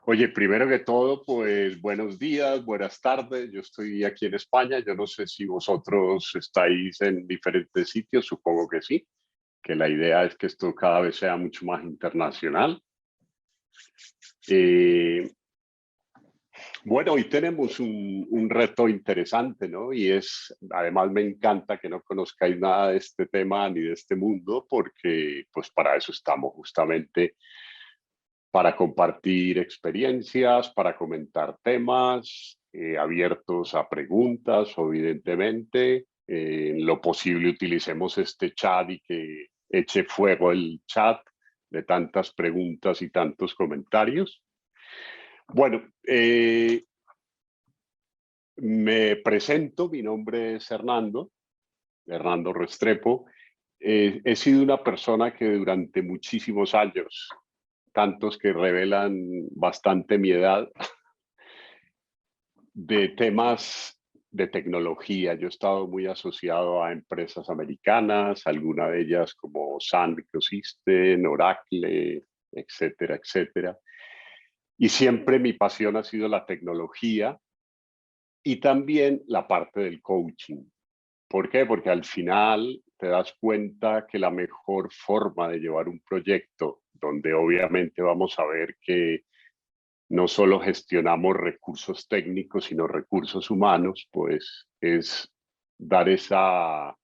Oye, primero que todo, pues buenos días, buenas tardes. Yo estoy aquí en España. Yo no sé si vosotros estáis en diferentes sitios, supongo que sí, que la idea es que esto cada vez sea mucho más internacional. Eh, bueno, hoy tenemos un reto interesante, ¿no? Y es, además me encanta que no conozcáis nada de este tema ni de este mundo, porque pues para eso estamos justamente para compartir experiencias, para comentar temas, abiertos a preguntas, evidentemente. En lo posible utilicemos este chat y que eche fuego el chat de tantas preguntas y tantos comentarios. Bueno, me presento, mi nombre es Hernando Restrepo. He sido una persona que durante muchísimos años, tantos que revelan bastante mi edad, de temas de tecnología. Yo he estado muy asociado a empresas americanas, algunas de ellas como Sun Microsystem, Oracle, etcétera, etcétera. Y siempre mi pasión ha sido la tecnología y también la parte del coaching. ¿Por qué? Porque al final te das cuenta que la mejor forma de llevar un proyecto, donde obviamente vamos a ver que no solo gestionamos recursos técnicos, sino recursos humanos, pues es dar ese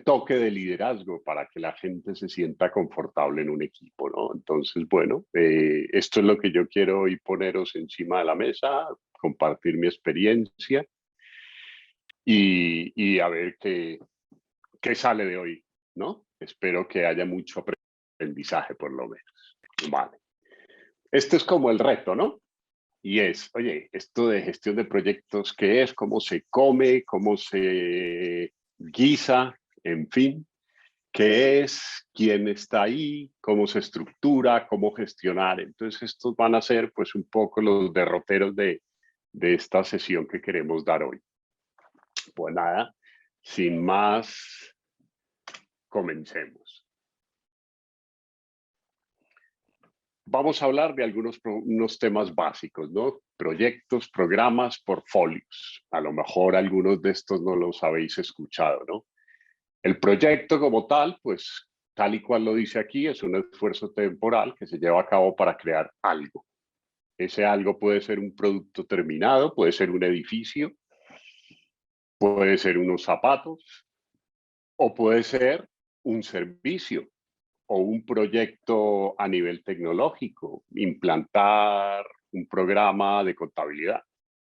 toque de liderazgo para que la gente se sienta confortable en un equipo, ¿no? Entonces, bueno, esto es lo que yo quiero hoy poneros encima de la mesa, compartir mi experiencia y a ver qué sale de hoy, ¿no? Espero que haya mucho aprendizaje, por lo menos. Vale. Este es como el reto, ¿no? Y es, oye, esto de gestión de proyectos, ¿qué es? ¿Cómo se come? ¿Cómo se guisa? En fin, ¿qué es? ¿Quién está ahí? ¿Cómo se estructura? ¿Cómo gestionar? Entonces, estos van a ser pues un poco los derroteros de esta sesión que queremos dar hoy. Pues nada, sin más, comencemos. Vamos a hablar de unos temas básicos, ¿no? Proyectos, programas, portfolios. A lo mejor algunos de estos no los habéis escuchado, ¿no? El proyecto como tal, pues tal y cual lo dice aquí, es un esfuerzo temporal que se lleva a cabo para crear algo. Ese algo puede ser un producto terminado, puede ser un edificio, puede ser unos zapatos o puede ser un servicio o un proyecto a nivel tecnológico, implantar un programa de contabilidad.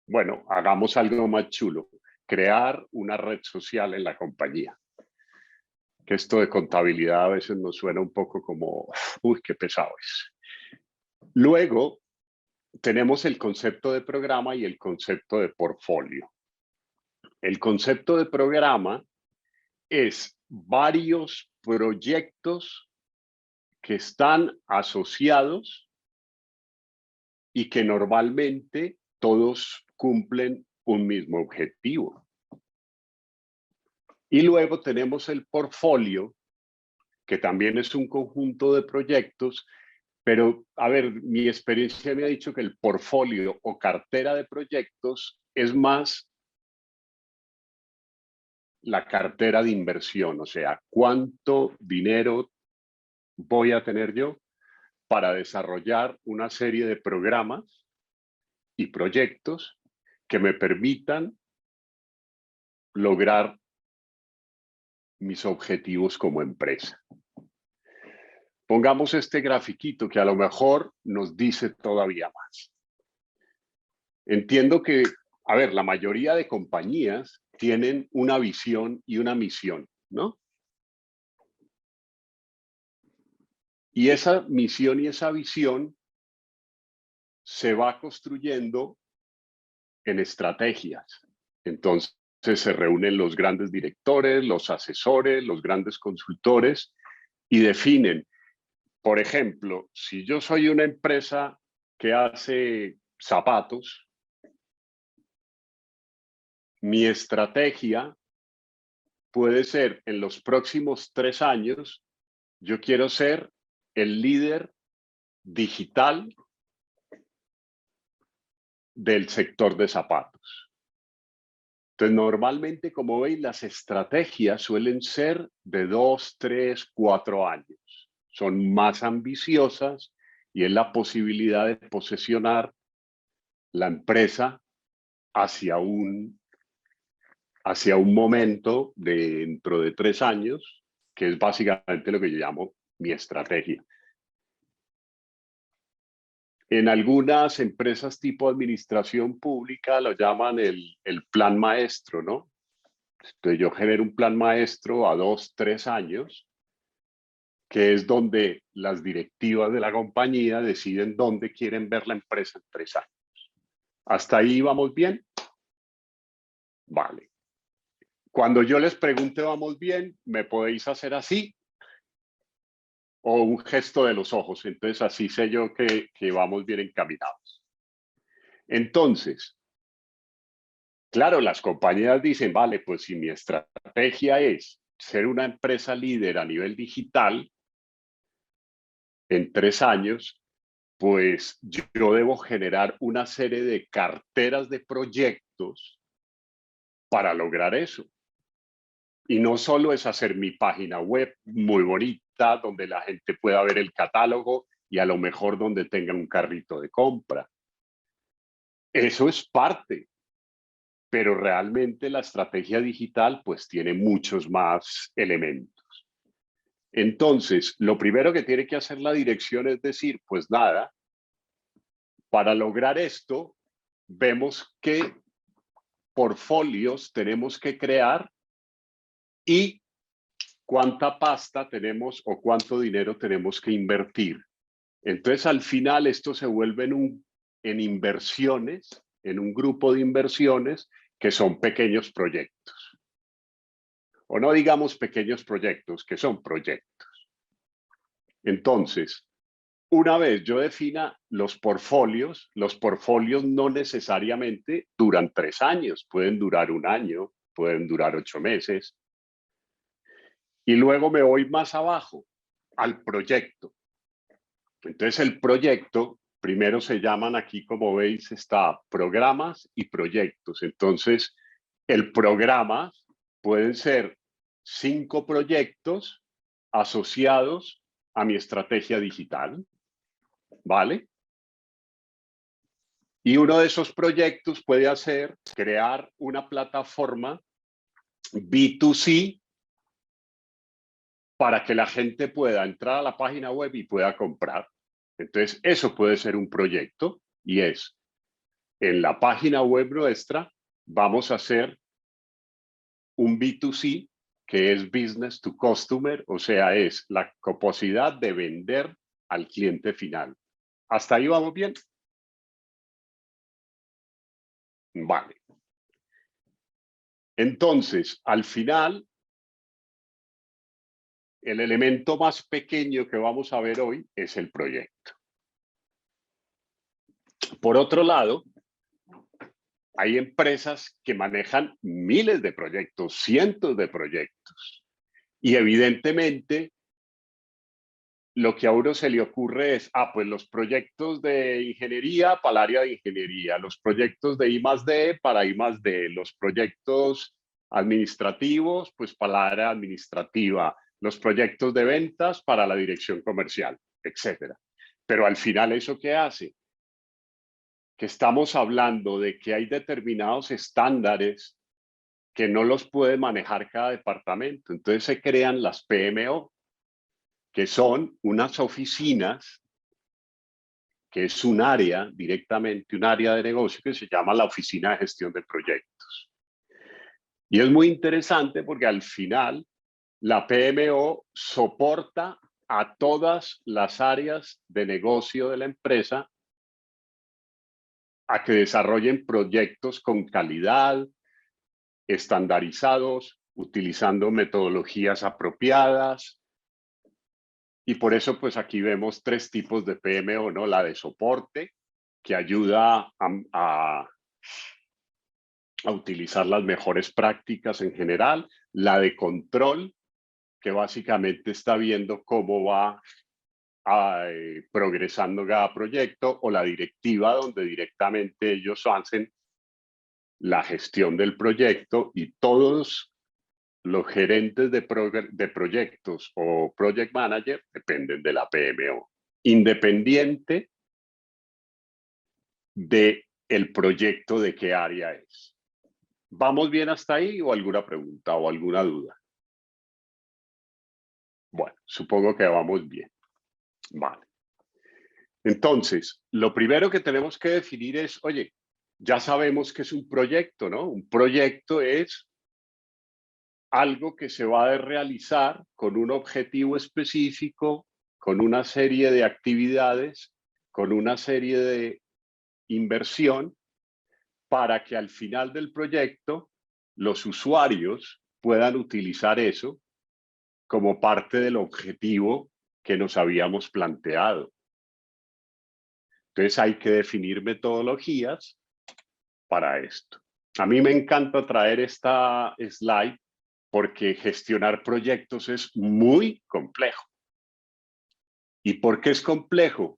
Bueno, hagamos algo más chulo, crear una red social en la compañía. Que esto de contabilidad a veces nos suena un poco como, uy, qué pesado es. Luego tenemos el concepto de programa y el concepto de portfolio. El concepto de programa es varios proyectos que están asociados y que normalmente todos cumplen un mismo objetivo. Y luego tenemos el portfolio, que también es un conjunto de proyectos, pero a ver, mi experiencia me ha dicho que el portfolio o cartera de proyectos es más la cartera de inversión, o sea, cuánto dinero voy a tener yo para desarrollar una serie de programas y proyectos que me permitan lograr mis objetivos como empresa. Pongamos este grafiquito que a lo mejor nos dice todavía más. Entiendo que, a ver, la mayoría de compañías tienen una visión y una misión, ¿no? Y esa misión y esa visión se va construyendo en estrategias. Entonces se reúnen los grandes directores, los asesores, los grandes consultores y definen, por ejemplo, si yo soy una empresa que hace zapatos, mi estrategia puede ser en los próximos 3 años, yo quiero ser el líder digital del sector de zapatos. Entonces, normalmente, como veis, las estrategias suelen ser de 2, 3, 4 años. Son más ambiciosas y es la posibilidad de posesionar la empresa hacia un momento dentro de 3 años, que es básicamente lo que yo llamo mi estrategia. En algunas empresas tipo administración pública lo llaman el plan maestro, ¿no? Entonces yo genero un plan maestro a 2, 3 años, que es donde las directivas de la compañía deciden dónde quieren ver la empresa en 3 años. ¿Hasta ahí vamos bien? Vale. Cuando yo les pregunte vamos bien, me podéis hacer así o un gesto de los ojos. Entonces así sé yo que vamos bien encaminados. Entonces, claro, las compañías dicen, vale, pues si mi estrategia es ser una empresa líder a nivel digital en 3 años, pues yo debo generar una serie de carteras de proyectos para lograr eso. Y no solo es hacer mi página web muy bonita, donde la gente pueda ver el catálogo y a lo mejor donde tenga un carrito de compra. Eso es parte, pero realmente la estrategia digital pues tiene muchos más elementos. Entonces, lo primero que tiene que hacer la dirección es decir, pues nada, para lograr esto, vemos qué portfolios tenemos que crear y cuánta pasta tenemos o cuánto dinero tenemos que invertir. Entonces, al final, esto se vuelve en inversiones, en un grupo de inversiones que son pequeños proyectos. O no digamos pequeños proyectos, que son proyectos. Entonces, una vez yo defina los portfolios no necesariamente duran 3 años, pueden durar 1 año, pueden durar 8 meses. Y luego me voy más abajo, al proyecto. Entonces el proyecto, primero se llaman aquí, como veis, está programas y proyectos. Entonces, el programa pueden ser 5 proyectos asociados a mi estrategia digital, ¿vale? Y uno de esos proyectos puede ser crear una plataforma B2C para que la gente pueda entrar a la página web y pueda comprar. Entonces, eso puede ser un proyecto y es, en la página web nuestra, vamos a hacer un B2C, que es Business to Customer, o sea, es la capacidad de vender al cliente final. ¿Hasta ahí vamos bien? Vale. Entonces, al final, el elemento más pequeño que vamos a ver hoy es el proyecto. Por otro lado, hay empresas que manejan miles de proyectos, cientos de proyectos. Y evidentemente, lo que a uno se le ocurre es, pues los proyectos de ingeniería para el área de ingeniería, los proyectos de I+D para I+D, los proyectos administrativos, pues para la área administrativa, los proyectos de ventas para la dirección comercial, etcétera. Pero al final, ¿eso qué hace? Que estamos hablando de que hay determinados estándares que no los puede manejar cada departamento. Entonces se crean las PMO, que son unas oficinas, que es un área directamente, un área de negocio que se llama la Oficina de Gestión de Proyectos. Y es muy interesante porque al final la PMO soporta a todas las áreas de negocio de la empresa a que desarrollen proyectos con calidad, estandarizados, utilizando metodologías apropiadas. Y por eso, pues aquí vemos 3 tipos de PMO, ¿no? La de soporte, que ayuda a utilizar las mejores prácticas en general. La de control, que básicamente está viendo cómo va progresando cada proyecto, o la directiva donde directamente ellos hacen la gestión del proyecto y todos los gerentes de proyectos o project manager dependen de la PMO, independiente de el proyecto de qué área es. ¿Vamos bien hasta ahí o alguna pregunta o alguna duda? Bueno, supongo que vamos bien. Vale. Entonces, lo primero que tenemos que definir es, oye, ya sabemos que es un proyecto, ¿no? Un proyecto es algo que se va a realizar con un objetivo específico, con una serie de actividades, con una serie de inversión, para que al final del proyecto los usuarios puedan utilizar eso como parte del objetivo que nos habíamos planteado. Entonces hay que definir metodologías para esto. A mí me encanta traer esta slide porque gestionar proyectos es muy complejo. ¿Y por qué es complejo?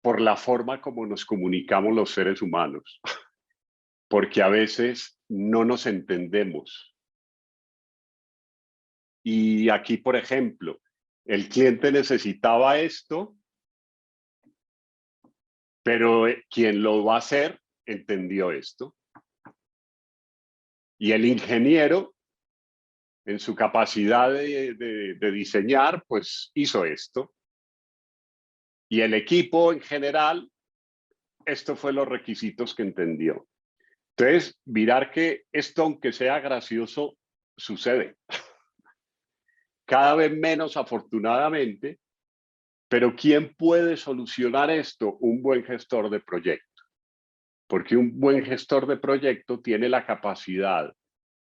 Por la forma como nos comunicamos los seres humanos. Porque a veces no nos entendemos. Y aquí, por ejemplo, el cliente necesitaba esto, pero quien lo va a hacer entendió esto. Y el ingeniero, en su capacidad de diseñar, pues hizo esto. Y el equipo en general, esto fue los requisitos que entendió. Entonces, mirar que esto, aunque sea gracioso, sucede. Cada vez menos, afortunadamente, pero ¿quién puede solucionar esto? Un buen gestor de proyecto. Porque un buen gestor de proyecto tiene la capacidad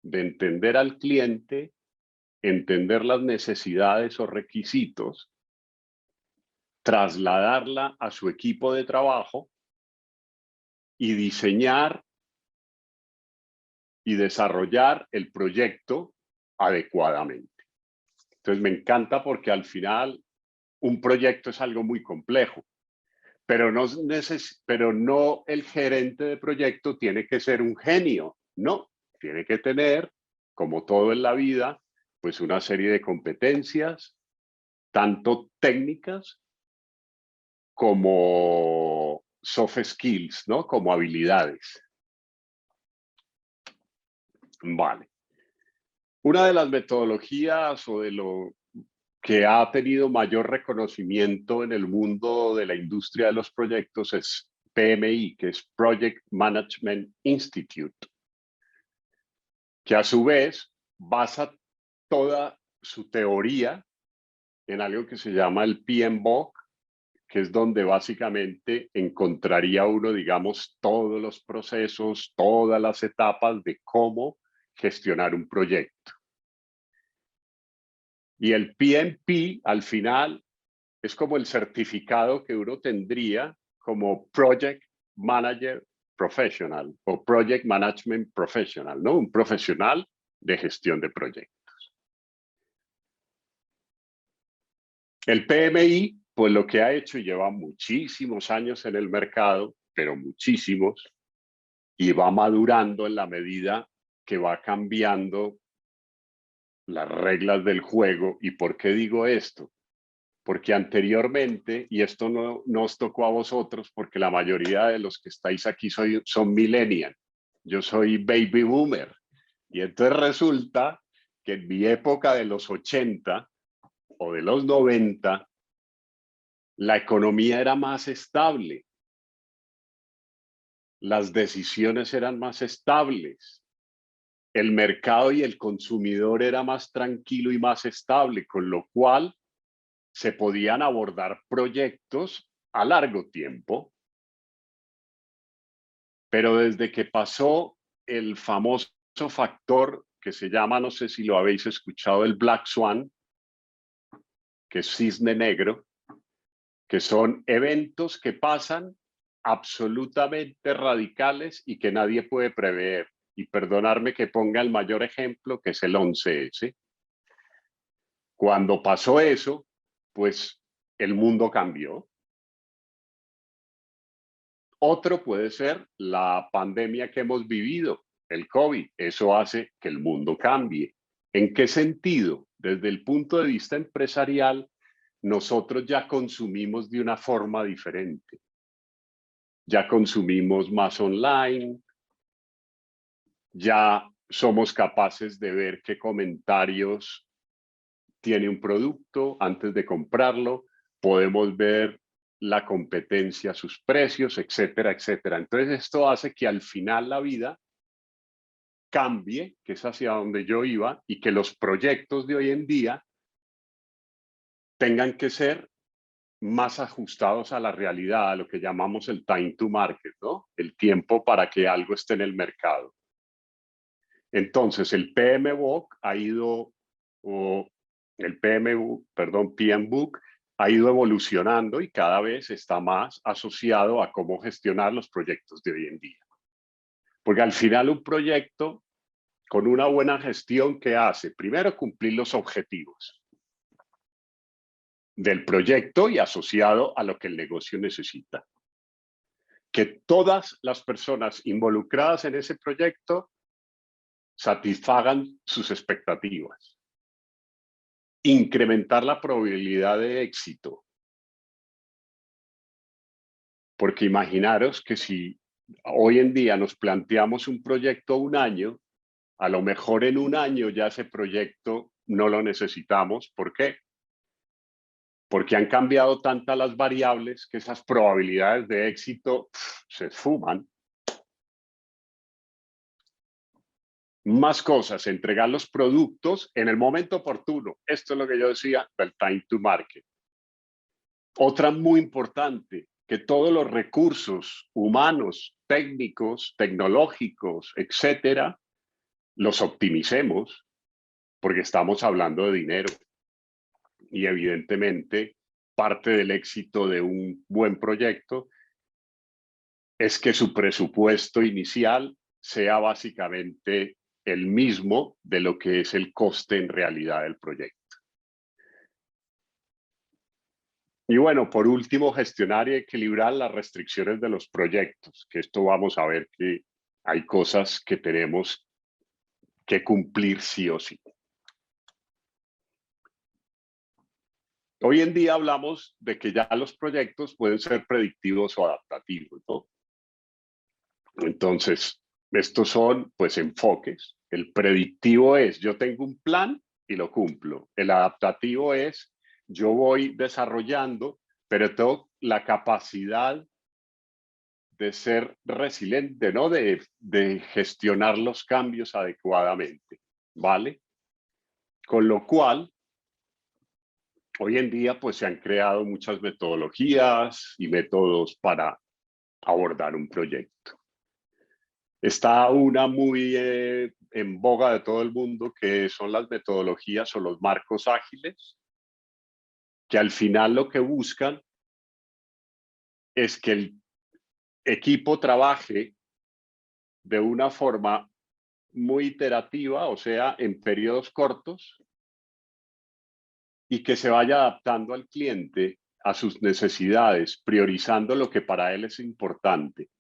de entender al cliente, entender las necesidades o requisitos, trasladarla a su equipo de trabajo y diseñar y desarrollar el proyecto adecuadamente. Entonces me encanta porque al final un proyecto es algo muy complejo, pero no el gerente de proyecto tiene que ser un genio, no, tiene que tener, como todo en la vida, pues una serie de competencias, tanto técnicas como soft skills, ¿no? Como habilidades. Vale. Una de las metodologías o de lo que ha tenido mayor reconocimiento en el mundo de la industria de los proyectos es PMI, que es Project Management Institute, que a su vez basa toda su teoría en algo que se llama el PMBOK, que es donde básicamente encontraría uno, digamos, todos los procesos, todas las etapas de cómo gestionar un proyecto. Y el PMP, al final, es como el certificado que uno tendría como Project Manager Professional o Project Management Professional, ¿no? Un profesional de gestión de proyectos. El PMI, pues lo que ha hecho, y lleva muchísimos años en el mercado, pero muchísimos, y va madurando en la medida que va cambiando las reglas del juego. ¿Y por qué digo esto? Porque anteriormente, y esto no os tocó a vosotros, porque la mayoría de los que estáis aquí son millennials, yo soy baby boomer, y entonces resulta que en mi época de los 80 o de los 90, la economía era más estable, las decisiones eran más estables, el mercado y el consumidor era más tranquilo y más estable, con lo cual se podían abordar proyectos a largo tiempo. Pero desde que pasó el famoso factor que se llama, no sé si lo habéis escuchado, el Black Swan, que es cisne negro, que son eventos que pasan absolutamente radicales y que nadie puede prever. Y perdonarme que ponga el mayor ejemplo, que es el 11S. Cuando pasó eso, pues el mundo cambió. Otro puede ser la pandemia que hemos vivido, el COVID. Eso hace que el mundo cambie. ¿En qué sentido? Desde el punto de vista empresarial, nosotros ya consumimos de una forma diferente. Ya consumimos más online, ya somos capaces de ver qué comentarios tiene un producto antes de comprarlo, podemos ver la competencia, sus precios, etcétera, etcétera. Entonces esto hace que al final la vida cambie, que es hacia donde yo iba, y que los proyectos de hoy en día tengan que ser más ajustados a la realidad, a lo que llamamos el time to market, ¿no? El tiempo para que algo esté en el mercado. Entonces, el PMBOK ha ido, o el PMBOK ha ido evolucionando y cada vez está más asociado a cómo gestionar los proyectos de hoy en día. Porque al final un proyecto con una buena gestión, ¿qué hace? Primero, cumplir los objetivos del proyecto y asociado a lo que el negocio necesita. Que todas las personas involucradas en ese proyecto satisfagan sus expectativas. Incrementar la probabilidad de éxito. Porque imaginaros que si hoy en día nos planteamos un proyecto un año, a lo mejor en un año ya ese proyecto no lo necesitamos. ¿Por qué? Porque han cambiado tantas las variables que esas probabilidades de éxito se esfuman. Más cosas, entregar los productos en el momento oportuno. Esto es lo que yo decía del time to market. Otra muy importante, que todos los recursos humanos, técnicos, tecnológicos, etcétera, los optimicemos, porque estamos hablando de dinero. Y evidentemente, parte del éxito de un buen proyecto es que su presupuesto inicial sea básicamente el mismo de lo que es el coste en realidad del proyecto. Y bueno, por último, gestionar y equilibrar las restricciones de los proyectos, que esto vamos a ver que hay cosas que tenemos que cumplir sí o sí. Hoy en día hablamos de que ya los proyectos pueden ser predictivos o adaptativos, ¿no? Entonces, estos son pues enfoques. El predictivo es yo tengo un plan y lo cumplo. El adaptativo es yo voy desarrollando, pero tengo la capacidad de ser resiliente, ¿no? De gestionar los cambios adecuadamente, ¿vale? Con lo cual, hoy en día pues se han creado muchas metodologías y métodos para abordar un proyecto. Está una muy en boga de todo el mundo, que son las metodologías o los marcos ágiles, que al final lo que buscan es que el equipo trabaje de una forma muy iterativa, o sea, en periodos cortos, y que se vaya adaptando al cliente a sus necesidades, priorizando lo que para él es importante.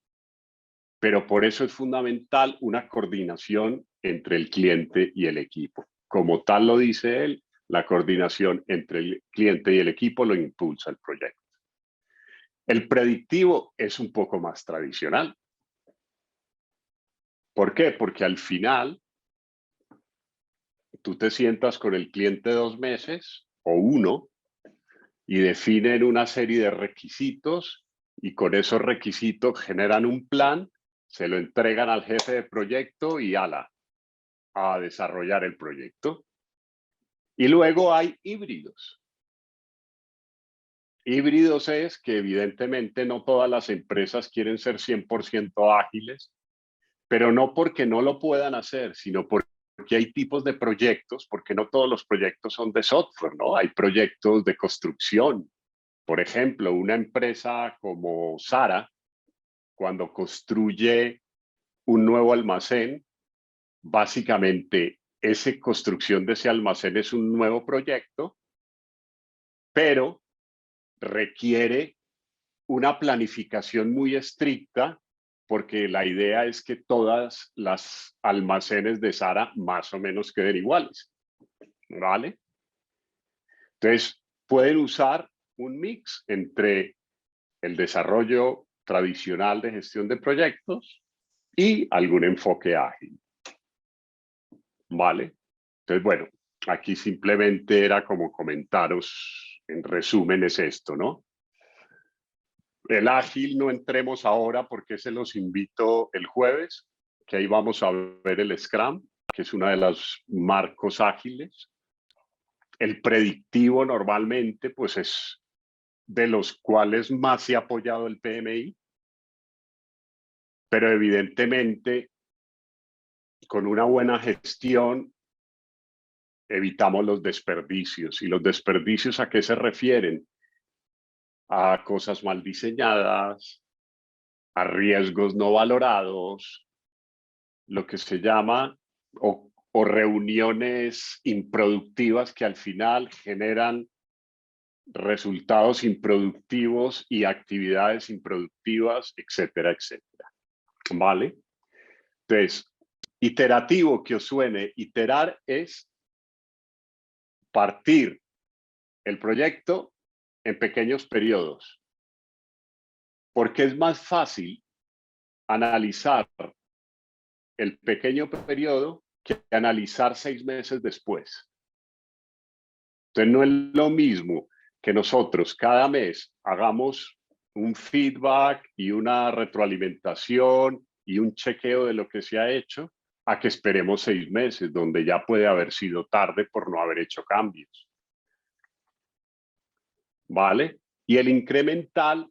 Pero por eso es fundamental una coordinación entre el cliente y el equipo. Como tal lo dice él, la coordinación entre el cliente y el equipo lo impulsa el proyecto. El predictivo es un poco más tradicional. ¿Por qué? Porque al final tú te sientas con el cliente 2 meses o uno y definen una serie de requisitos y con esos requisitos generan un plan, se lo entregan al jefe de proyecto y a desarrollar el proyecto. Y luego hay híbridos. Híbridos es que evidentemente no todas las empresas quieren ser 100% ágiles, pero no porque no lo puedan hacer, sino porque hay tipos de proyectos, porque no todos los proyectos son de software, ¿no? Hay proyectos de construcción. Por ejemplo, una empresa como Zara, cuando construye un nuevo almacén, básicamente esa construcción de ese almacén es un nuevo proyecto, pero requiere una planificación muy estricta, porque la idea es que todas las almacenes de Zara más o menos queden iguales, ¿vale? Entonces, pueden usar un mix entre el desarrollo tradicional de gestión de proyectos y algún enfoque ágil, ¿vale? Entonces, bueno, aquí simplemente era como comentaros, en resumen es esto, ¿no? El ágil no entremos ahora porque se los invito el jueves, que ahí vamos a ver el Scrum, que es una de los marcos ágiles. El predictivo normalmente pues es de los cuales más se ha apoyado el PMI, pero evidentemente con una buena gestión evitamos los desperdicios. ¿Y los desperdicios a qué se refieren? A cosas mal diseñadas, a riesgos no valorados, lo que se llama, o reuniones improductivas que al final generan resultados improductivos y actividades improductivas, etcétera, etcétera. ¿Vale? Entonces, iterativo que os suene, iterar es partir el proyecto en pequeños periodos, porque es más fácil analizar el pequeño periodo que analizar 6 meses después. Entonces no es lo mismo que nosotros cada mes hagamos un feedback y una retroalimentación y un chequeo de lo que se ha hecho, a que esperemos 6 meses, donde ya puede haber sido tarde por no haber hecho cambios. ¿Vale? Y el incremental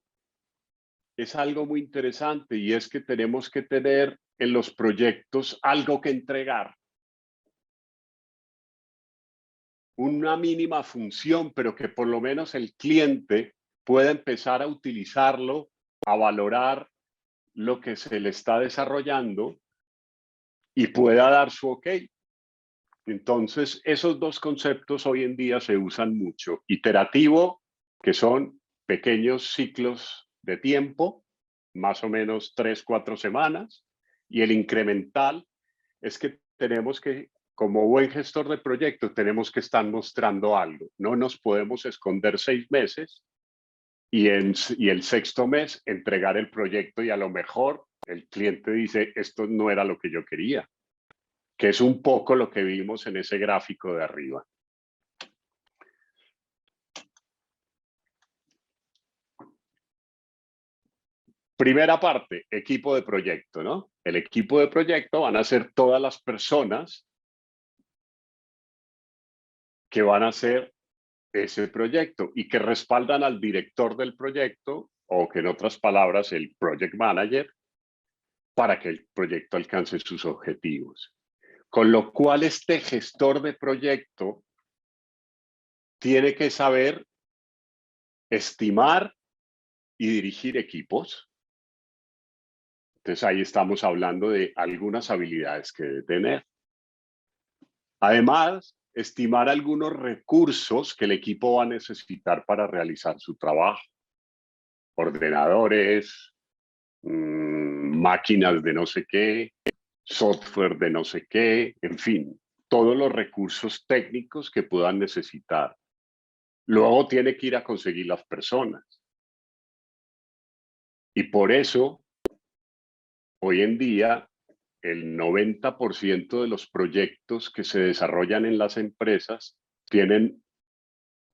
es algo muy interesante, y es que tenemos que tener en los proyectos algo que entregar. Una mínima función, pero que por lo menos el cliente pueda empezar a utilizarlo, a valorar lo que se le está desarrollando y pueda dar su ok. Entonces, esos dos conceptos hoy en día se usan mucho. Iterativo, que son pequeños ciclos de tiempo, más o menos 3, 4 semanas, y el incremental es que tenemos que, como buen gestor de proyectos, tenemos que estar mostrando algo. No nos podemos esconder 6 meses y el sexto mes entregar el proyecto y a lo mejor el cliente dice, esto no era lo que yo quería, que es un poco lo que vimos en ese gráfico de arriba. Primera parte, equipo de proyecto, ¿no? El equipo de proyecto van a ser todas las personas que van a hacer ese proyecto y que respaldan al director del proyecto, o que en otras palabras el project manager, para que el proyecto alcance sus objetivos. Con lo cual este gestor de proyecto tiene que saber estimar y dirigir equipos. Entonces ahí estamos hablando de algunas habilidades que debe tener. Además, estimar algunos recursos que el equipo va a necesitar para realizar su trabajo. Ordenadores, máquinas de no sé qué, software de no sé qué, en fin, todos los recursos técnicos que puedan necesitar. Luego tiene que ir a conseguir las personas. Y por eso, hoy en día, el 90% de los proyectos que se desarrollan en las empresas tienen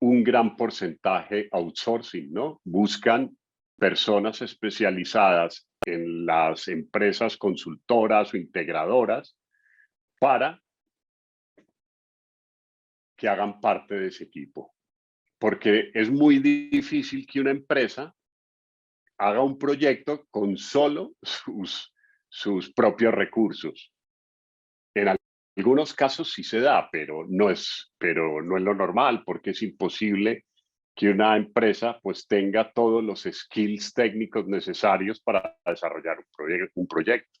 un gran porcentaje outsourcing, ¿no? Buscan personas especializadas en las empresas consultoras o integradoras para que hagan parte de ese equipo. Porque es muy difícil que una empresa haga un proyecto con solo sus propios recursos. En algunos casos sí se da, pero no es lo normal, porque es imposible que una empresa pues tenga todos los skills técnicos necesarios para desarrollar un proyecto.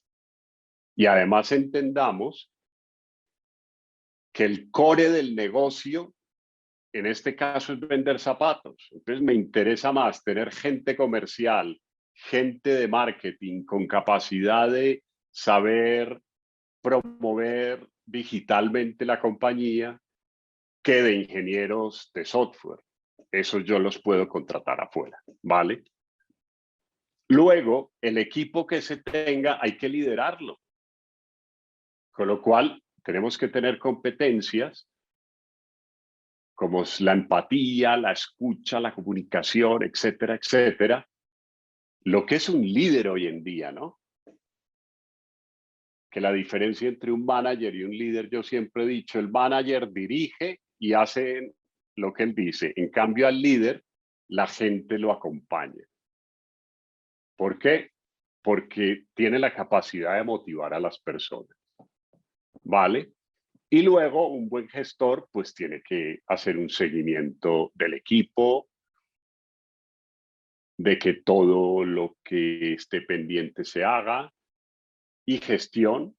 Y además entendamos que el core del negocio en este caso es vender zapatos. Entonces me interesa más tener gente comercial, gente de marketing con capacidad de saber promover digitalmente la compañía que de ingenieros de software. Esos yo los puedo contratar afuera, ¿vale? Luego, el equipo que se tenga hay que liderarlo. Con lo cual, tenemos que tener competencias como es la empatía, la escucha, la comunicación, etcétera, etcétera. Lo que es un líder hoy en día, ¿no? Que la diferencia entre un manager y un líder, yo siempre he dicho, el manager dirige y hace lo que él dice. En cambio, al líder, la gente lo acompaña. ¿Por qué? Porque tiene la capacidad de motivar a las personas, ¿vale? Y luego un buen gestor pues tiene que hacer un seguimiento del equipo, de que todo lo que esté pendiente se haga y gestión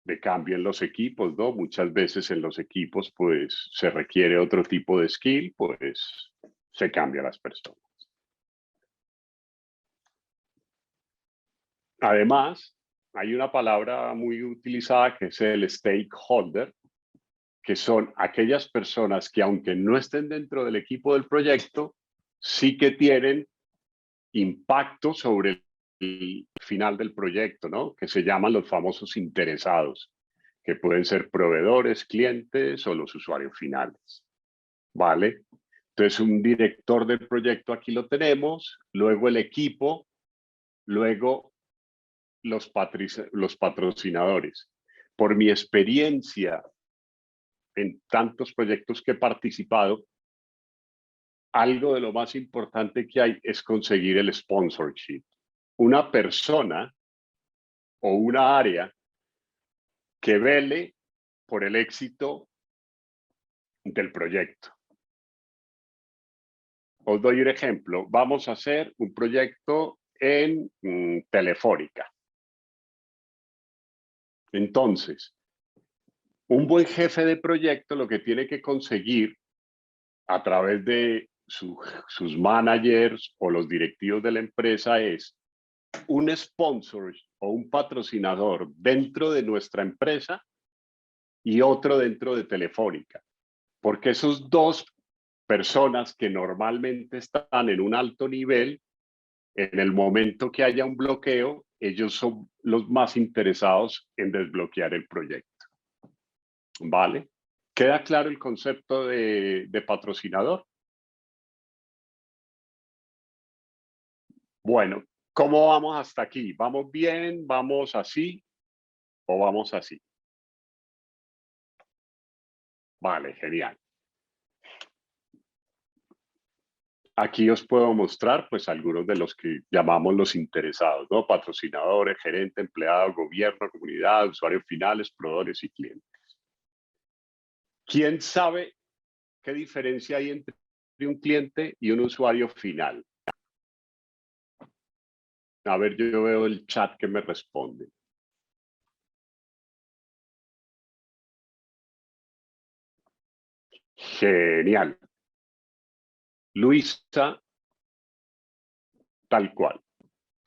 de cambio en los equipos, ¿no? Muchas veces en los equipos pues se requiere otro tipo de skill, pues se cambian las personas. Además, hay una palabra muy utilizada que es el stakeholder, que son aquellas personas que aunque no estén dentro del equipo del proyecto, sí que tienen impacto sobre el final del proyecto, ¿no? Que se llaman los famosos interesados, que pueden ser proveedores, clientes o los usuarios finales, ¿vale? Entonces, un director del proyecto aquí lo tenemos, luego el equipo, luego los patrocinadores. Por mi experiencia en tantos proyectos que he participado, algo de lo más importante que hay es conseguir el sponsorship. Una persona o una área que vele por el éxito del proyecto. Os doy un ejemplo. Vamos a hacer un proyecto en Telefónica. Entonces, un buen jefe de proyecto lo que tiene que conseguir a través de sus managers o los directivos de la empresa es un sponsor o un patrocinador dentro de nuestra empresa y otro dentro de Telefónica. Porque esos dos personas que normalmente están en un alto nivel, en el momento que haya un bloqueo, ellos son los más interesados en desbloquear el proyecto. ¿Vale? ¿Queda claro el concepto de patrocinador? Bueno, ¿cómo vamos hasta aquí? ¿Vamos bien? ¿Vamos así? ¿O vamos así? Vale, genial. Aquí os puedo mostrar pues algunos de los que llamamos los interesados, ¿no? Patrocinadores, gerente, empleado, gobierno, comunidad, usuarios finales, proveedores y clientes. ¿Quién sabe qué diferencia hay entre un cliente y un usuario final? A ver, yo veo el chat que me responde. Genial. Luisa, tal cual.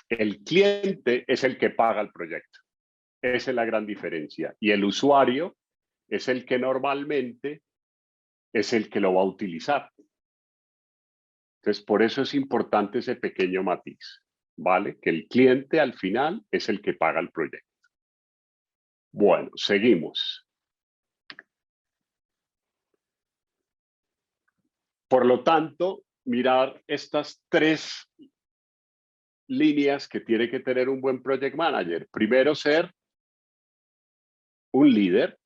El cliente es el que paga el proyecto. Esa es la gran diferencia. Y el usuario es el que normalmente es el que lo va a utilizar. Entonces, por eso es importante ese pequeño matiz, ¿vale? Que el cliente al final es el que paga el proyecto. Bueno, seguimos. Por lo tanto, mirar estas tres líneas que tiene que tener un buen project manager. Primero, ser un líder,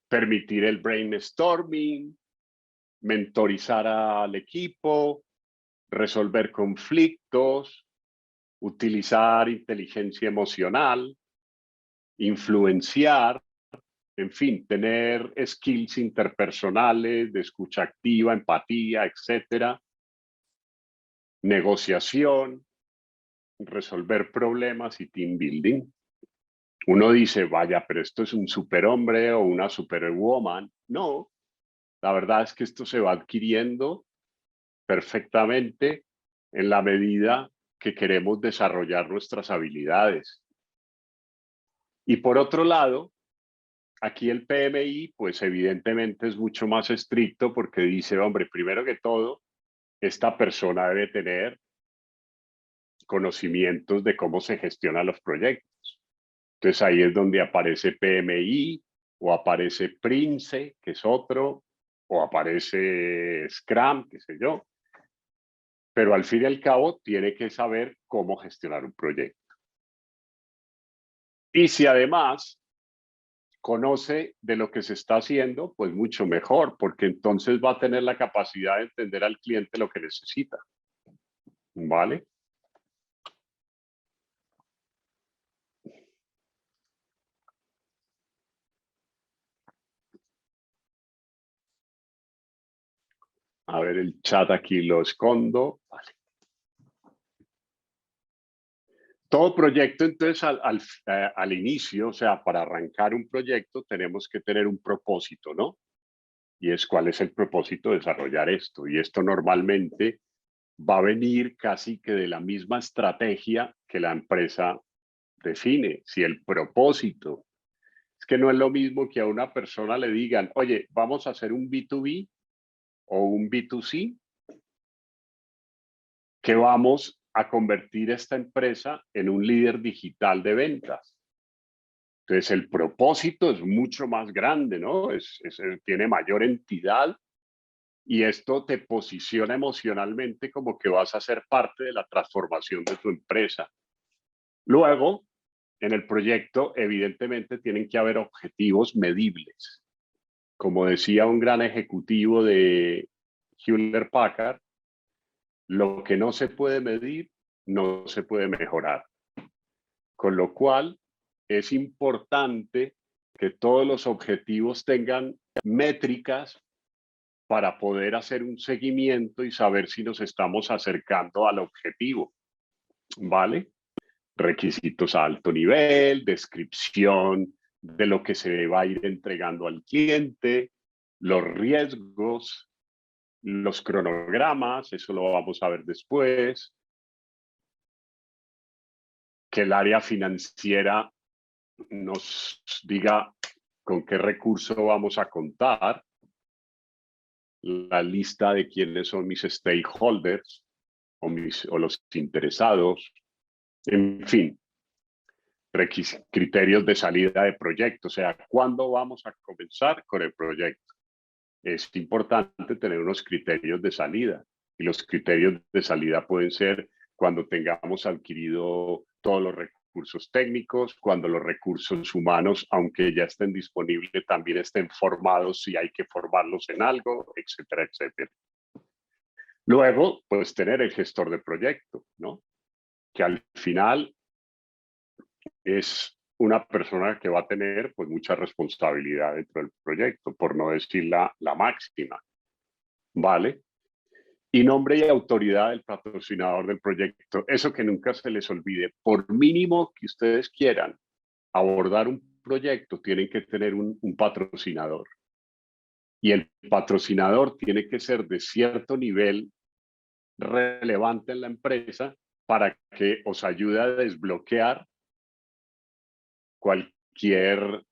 permitir el brainstorming, mentorizar al equipo, resolver conflictos, utilizar inteligencia emocional, influenciar, en fin, tener skills interpersonales de escucha activa, empatía, etcétera, negociación, resolver problemas y team building. Uno dice, vaya, pero esto es un superhombre o una superwoman. No, La verdad es que esto se va adquiriendo perfectamente en la medida que queremos desarrollar nuestras habilidades. Y por otro lado, aquí el PMI, pues evidentemente es mucho más estricto porque dice, hombre, primero que todo, esta persona debe tener conocimientos de cómo se gestionan los proyectos. Entonces ahí es donde aparece PMI o aparece Prince, que es otro, o aparece Scrum, qué sé yo. Pero al fin y al cabo tiene que saber cómo gestionar un proyecto. Y si además conoce de lo que se está haciendo, pues mucho mejor, porque entonces va a tener la capacidad de entender al cliente lo que necesita. ¿Vale? A ver, el chat aquí lo escondo. Vale. Todo proyecto, entonces, al inicio, o sea, para arrancar un proyecto, tenemos que tener un propósito, ¿no? Y es cuál es el propósito de desarrollar esto. Y esto normalmente va a venir casi que de la misma estrategia que la empresa define. Si el propósito es que no es lo mismo que a una persona le digan, oye, vamos a hacer un B2B o un B2C, que vamos a convertir esta empresa en un líder digital de ventas. Entonces, el propósito es mucho más grande, ¿no? Tiene mayor entidad y esto te posiciona emocionalmente como que vas a ser parte de la transformación de tu empresa. Luego, en el proyecto, evidentemente, tienen que haber objetivos medibles. Como decía un gran ejecutivo de Hewlett Packard, lo que no se puede medir, no se puede mejorar. Con lo cual, es importante que todos los objetivos tengan métricas para poder hacer un seguimiento y saber si nos estamos acercando al objetivo, ¿vale? Requisitos a alto nivel, descripción de lo que se va a ir entregando al cliente, los riesgos, los cronogramas, eso lo vamos a ver después, que el área financiera nos diga con qué recurso vamos a contar, la lista de quiénes son mis stakeholders o los interesados, en fin, criterios de salida de proyecto, o sea, ¿cuándo vamos a comenzar con el proyecto? Es importante tener unos criterios de salida y los criterios de salida pueden ser cuando tengamos adquirido todos los recursos técnicos, cuando los recursos humanos, aunque ya estén disponibles, también estén formados si hay que formarlos en algo, etcétera, etcétera. Luego, pues tener el gestor de proyecto, ¿no? Que al final es una persona que va a tener pues mucha responsabilidad dentro del proyecto, por no decir la máxima, ¿vale? Y nombre y autoridad del patrocinador del proyecto. Eso que nunca se les olvide. Por mínimo que ustedes quieran abordar un proyecto, tienen que tener un patrocinador. Y el patrocinador tiene que ser de cierto nivel relevante en la empresa para que os ayude a desbloquear cualquier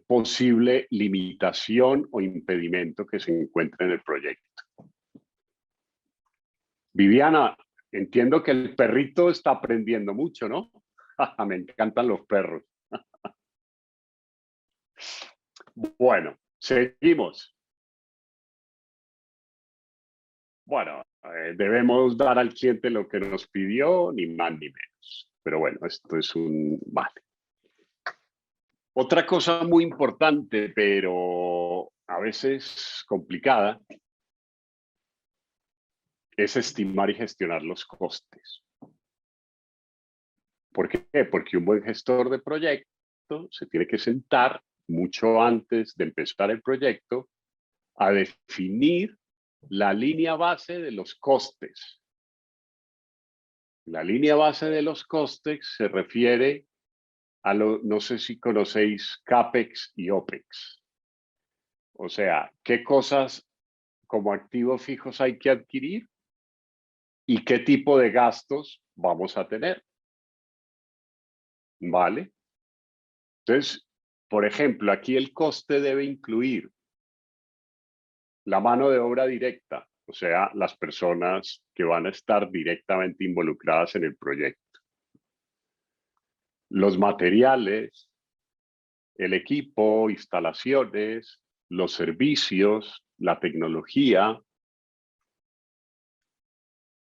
posible limitación o impedimento que se encuentre en el proyecto. Viviana, entiendo que el perrito está aprendiendo mucho, ¿no? Me encantan los perros. Bueno, seguimos. Bueno, debemos dar al cliente lo que nos pidió, ni más ni menos. Pero bueno, esto es un... Vale. Otra cosa muy importante, pero a veces complicada, es estimar y gestionar los costes. ¿Por qué? Porque un buen gestor de proyecto se tiene que sentar mucho antes de empezar el proyecto a definir la línea base de los costes. La línea base de los costes se refiere a no sé si conocéis CAPEX y OPEX. O sea, qué cosas como activos fijos hay que adquirir y qué tipo de gastos vamos a tener, ¿vale? Entonces, por ejemplo, aquí el coste debe incluir la mano de obra directa, o sea, las personas que van a estar directamente involucradas en el proyecto, los materiales, el equipo, instalaciones, los servicios, la tecnología,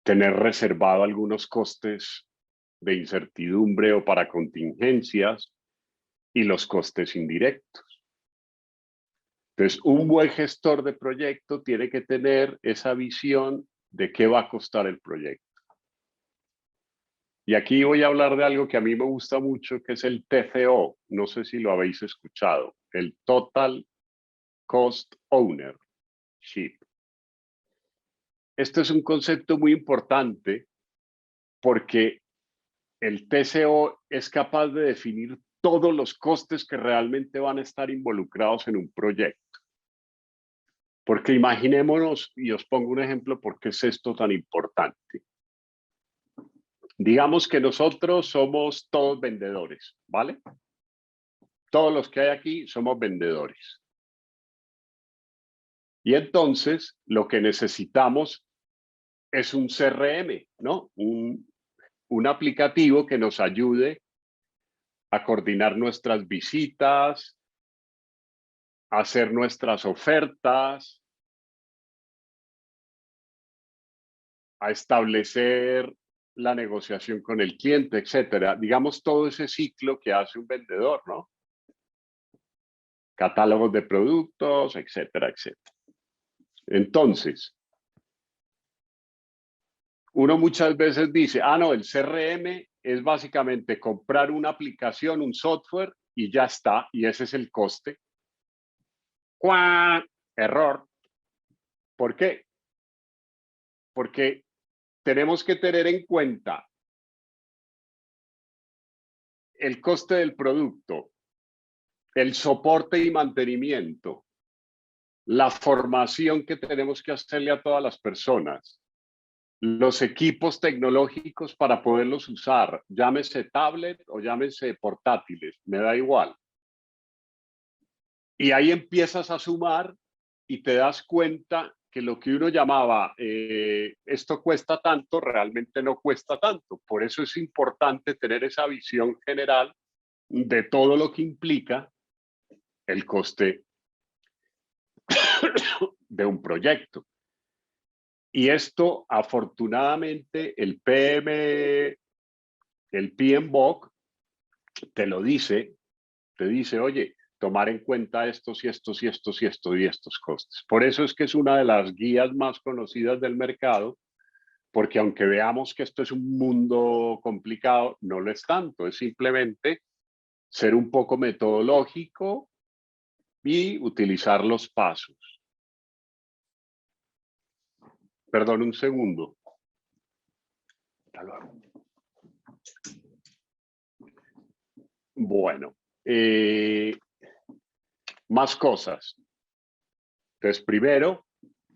tener reservado algunos costes de incertidumbre o para contingencias y los costes indirectos. Entonces, un buen gestor de proyecto tiene que tener esa visión de qué va a costar el proyecto. Y aquí voy a hablar de algo que a mí me gusta mucho, que es el TCO. No sé si lo habéis escuchado, el Total Cost Ownership. Este es un concepto muy importante porque el TCO es capaz de definir todos los costes que realmente van a estar involucrados en un proyecto. Porque imaginémonos, y os pongo un ejemplo, ¿por qué es esto tan importante? Digamos que nosotros somos todos vendedores, ¿vale? Todos los que hay aquí somos vendedores. Y entonces lo que necesitamos es un CRM, ¿no? Un aplicativo que nos ayude a coordinar nuestras visitas, a hacer nuestras ofertas, a establecer la negociación con el cliente, etcétera. Digamos todo ese ciclo que hace un vendedor, ¿no? Catálogos de productos, etcétera, etcétera. Entonces, uno muchas veces dice, no, el CRM es básicamente comprar una aplicación, un software y ya está, y ese es el coste. ¡Cuá! Error. ¿Por qué? Porque tenemos que tener en cuenta el coste del producto, el soporte y mantenimiento, la formación que tenemos que hacerle a todas las personas, los equipos tecnológicos para poderlos usar, llámese tablet o llámese portátiles, me da igual. Y ahí empiezas a sumar y te das cuenta que lo que uno llamaba esto cuesta tanto, realmente no cuesta tanto. Por eso es importante tener esa visión general de todo lo que implica el coste de un proyecto. Y esto, afortunadamente, el PMBOK te lo dice, te dice, oye, tomar en cuenta estos y estos y estos y estos y estos costes. Por eso es que es una de las guías más conocidas del mercado, porque aunque veamos que esto es un mundo complicado, no lo es tanto, es simplemente ser un poco metodológico y utilizar los pasos. Perdón un segundo. Bueno, más cosas. Entonces, primero,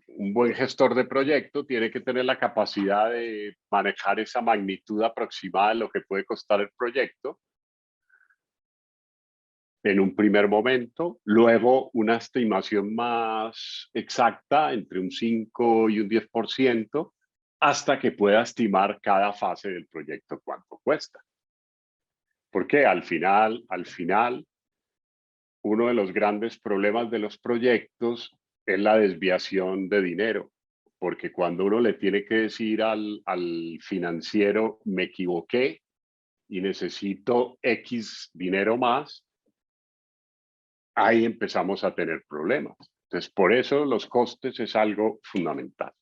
un buen gestor de proyecto tiene que tener la capacidad de manejar esa magnitud aproximada de lo que puede costar el proyecto en un primer momento, luego una estimación más exacta entre un 5 y un 10%, hasta que pueda estimar cada fase del proyecto cuánto cuesta. Porque al final, uno de los grandes problemas de los proyectos es la desviación de dinero, porque cuando uno le tiene que decir al financiero, me equivoqué y necesito X dinero más, ahí empezamos a tener problemas. Entonces, por eso los costes es algo fundamental.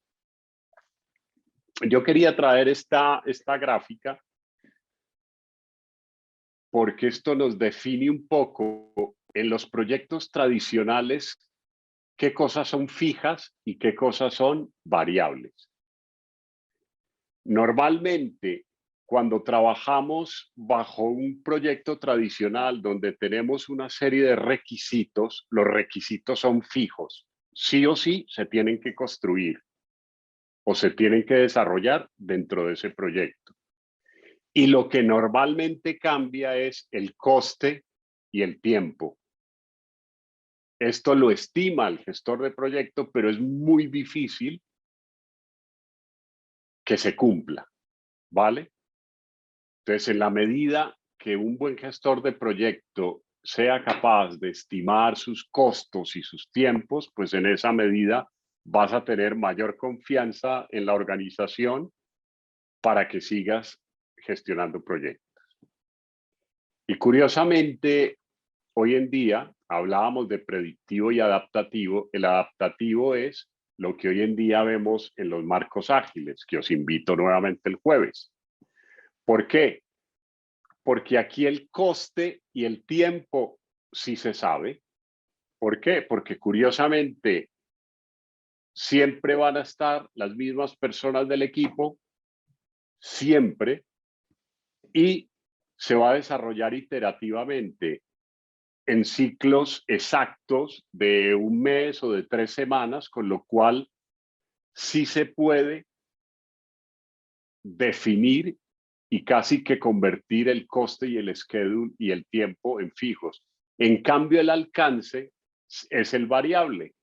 Yo quería traer esta gráfica porque esto nos define un poco en los proyectos tradicionales qué cosas son fijas y qué cosas son variables. Normalmente, cuando trabajamos bajo un proyecto tradicional donde tenemos una serie de requisitos, los requisitos son fijos. Sí o sí se tienen que construir o se tienen que desarrollar dentro de ese proyecto. Y lo que normalmente cambia es el coste y el tiempo. Esto lo estima el gestor de proyecto, pero es muy difícil que se cumpla, ¿vale? Entonces, en la medida que un buen gestor de proyecto sea capaz de estimar sus costos y sus tiempos, pues en esa medida vas a tener mayor confianza en la organización para que sigas gestionando proyectos. Y curiosamente, hoy en día hablábamos de predictivo y adaptativo. El adaptativo es lo que hoy en día vemos en los marcos ágiles, que os invito nuevamente el jueves. ¿Por qué? Porque aquí el coste y el tiempo sí se sabe. ¿Por qué? Porque curiosamente siempre van a estar las mismas personas del equipo, siempre, y se va a desarrollar iterativamente en ciclos exactos de un mes o de 3 semanas, con lo cual sí se puede definir y casi que convertir el coste y el schedule y el tiempo en fijos. En cambio, el alcance es el variable.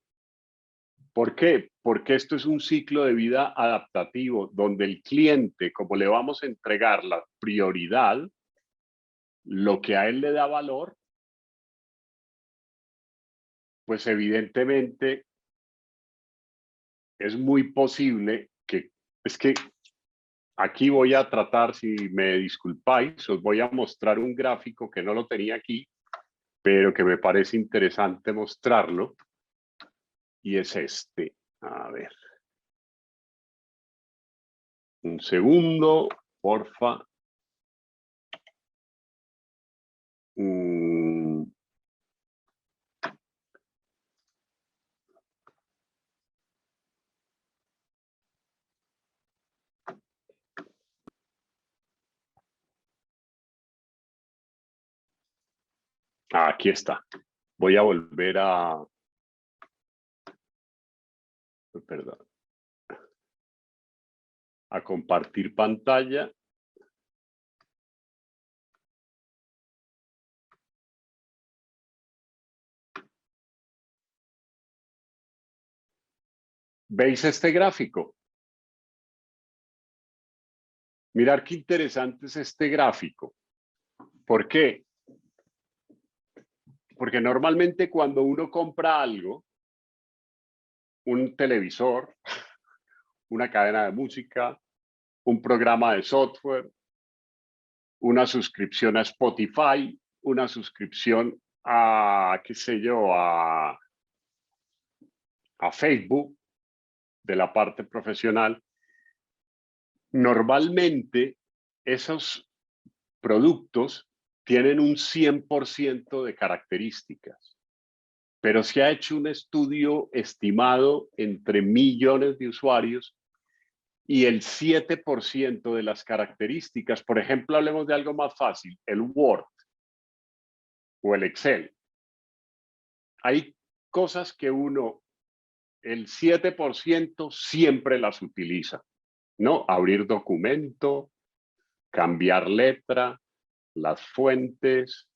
¿Por qué? Porque esto es un ciclo de vida adaptativo donde el cliente, como le vamos a entregar la prioridad, lo que a él le da valor, pues evidentemente es muy posible que, es que aquí voy a tratar, si me disculpáis, os voy a mostrar un gráfico que no lo tenía aquí, pero que me parece interesante mostrarlo, y es este. A ver. Un segundo, porfa. Aquí está. Voy a volver perdón, a compartir pantalla. ¿Veis este gráfico? Mirar qué interesante es este gráfico. ¿Por qué? Porque normalmente cuando uno compra algo, un televisor, una cadena de música, un programa de software, una suscripción a Spotify, una suscripción a, qué sé yo, a Facebook de la parte profesional, normalmente esos productos tienen un 100% de características, pero se ha hecho un estudio estimado entre millones de usuarios y el 7% de las características, por ejemplo, hablemos de algo más fácil, el Word o el Excel. Hay cosas que uno, el 7% siempre las utiliza, ¿no? Abrir documento, cambiar letra, las fuentes,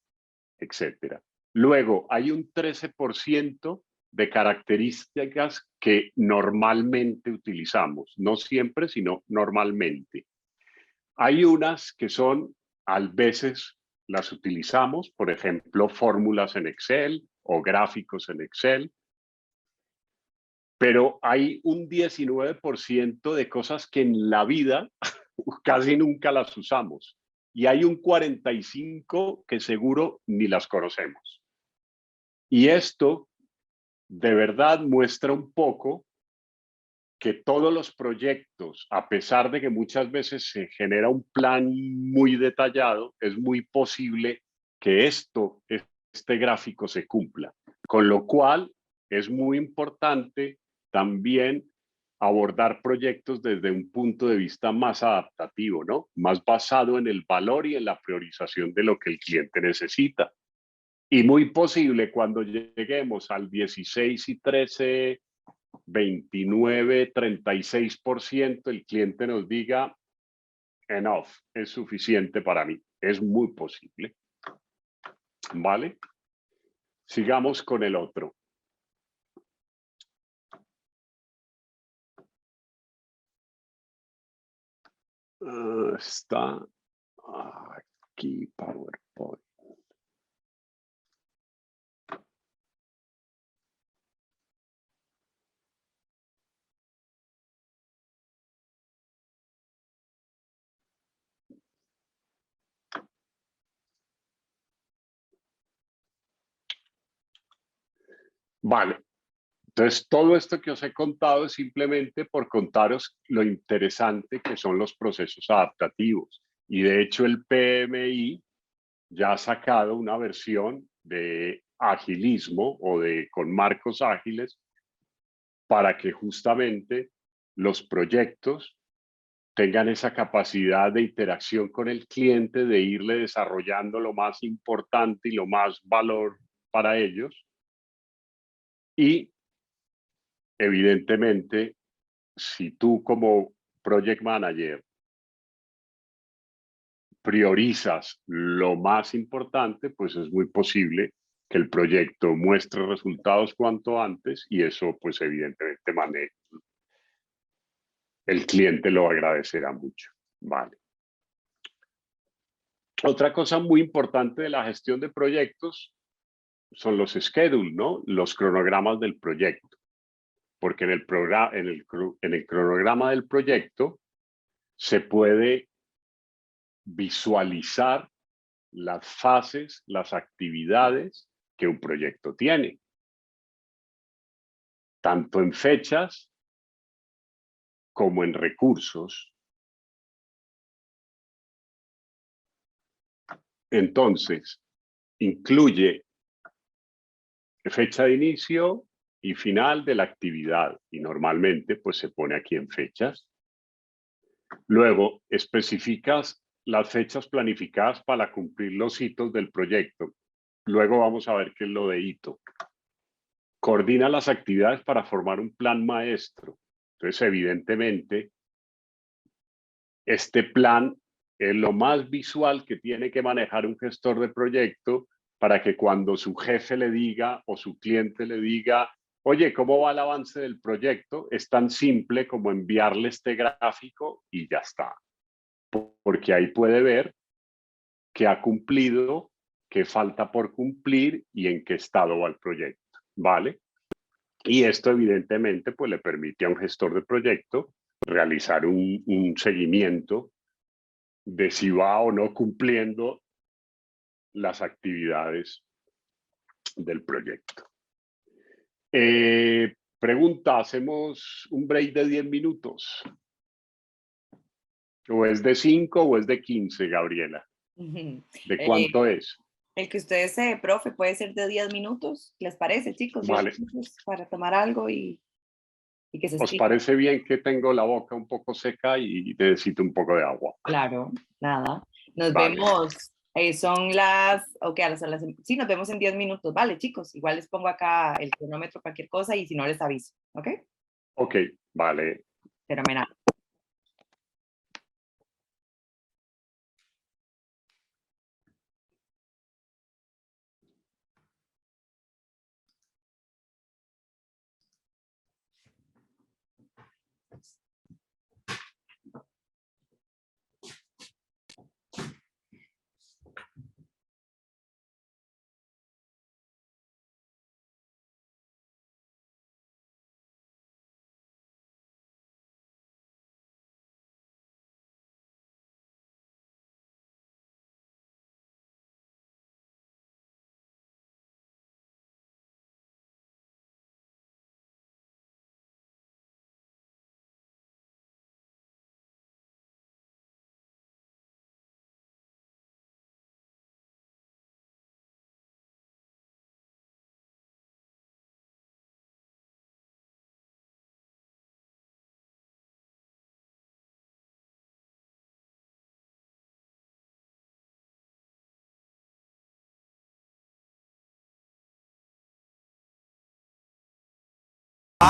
etcétera. Luego, hay un 13% de características que normalmente utilizamos, no siempre, sino normalmente. Hay unas que son, a veces las utilizamos, por ejemplo, fórmulas en Excel o gráficos en Excel, pero hay un 19% de cosas que en la vida casi nunca las usamos. Y hay un 45% que seguro ni las conocemos. Y esto de verdad muestra un poco que todos los proyectos, a pesar de que muchas veces se genera un plan muy detallado, es muy posible que este gráfico se cumpla. Con lo cual es muy importante también abordar proyectos desde un punto de vista más adaptativo, ¿no? Más basado en el valor y en la priorización de lo que el cliente necesita. Y muy posible cuando lleguemos al 16 y 13, 29, 36%, el cliente nos diga, enough, es suficiente para mí. Es muy posible. ¿Vale? Sigamos con el otro. Está aquí, PowerPoint. Vale. Entonces, todo esto que os he contado es simplemente por contaros lo interesante que son los procesos adaptativos. Y de hecho, el PMI ya ha sacado una versión de agilismo o de con marcos ágiles para que justamente los proyectos tengan esa capacidad de interacción con el cliente, de irle desarrollando lo más importante y lo más valor para ellos. Y evidentemente, si tú como project manager priorizas lo más importante, pues es muy posible que el proyecto muestre resultados cuanto antes y eso pues evidentemente el cliente lo agradecerá mucho. Vale. Otra cosa muy importante de la gestión de proyectos son los schedules, ¿no? Los cronogramas del proyecto. Porque en el cronograma del proyecto se puede visualizar las fases, las actividades que un proyecto tiene, tanto en fechas como en recursos. Entonces, incluye fecha de inicio y final de la actividad y normalmente pues se pone aquí en fechas. Luego, especificas las fechas planificadas para cumplir los hitos del proyecto. Luego vamos a ver qué es lo de hito. Coordina las actividades para formar un plan maestro. Entonces, evidentemente, este plan es lo más visual que tiene que manejar un gestor de proyecto para que cuando su jefe le diga o su cliente le diga, oye, ¿cómo va el avance del proyecto? Es tan simple como enviarle este gráfico y ya está. Porque ahí puede ver qué ha cumplido, qué falta por cumplir y en qué estado va el proyecto, ¿vale? Y esto evidentemente pues le permite a un gestor de proyecto realizar un seguimiento de si va o no cumpliendo las actividades del proyecto. Pregunta, ¿hacemos un break de 10 minutos? ¿O es de 5 o es de 15, Gabriela? ¿De cuánto es? El que usted desee, profe, puede ser de 10 minutos. ¿Les parece, chicos? 10 Vale. minutos para tomar algo y que se ¿Os estire. parece bien que tengo la boca un poco seca y necesito un poco de agua? Claro, nada. Nos Vale. vemos. Son ok, sí, nos vemos en 10 minutos. Vale, chicos, igual les pongo acá el cronómetro, cualquier cosa, y si no les aviso, ¿ok? Ok, vale. Fenomenal.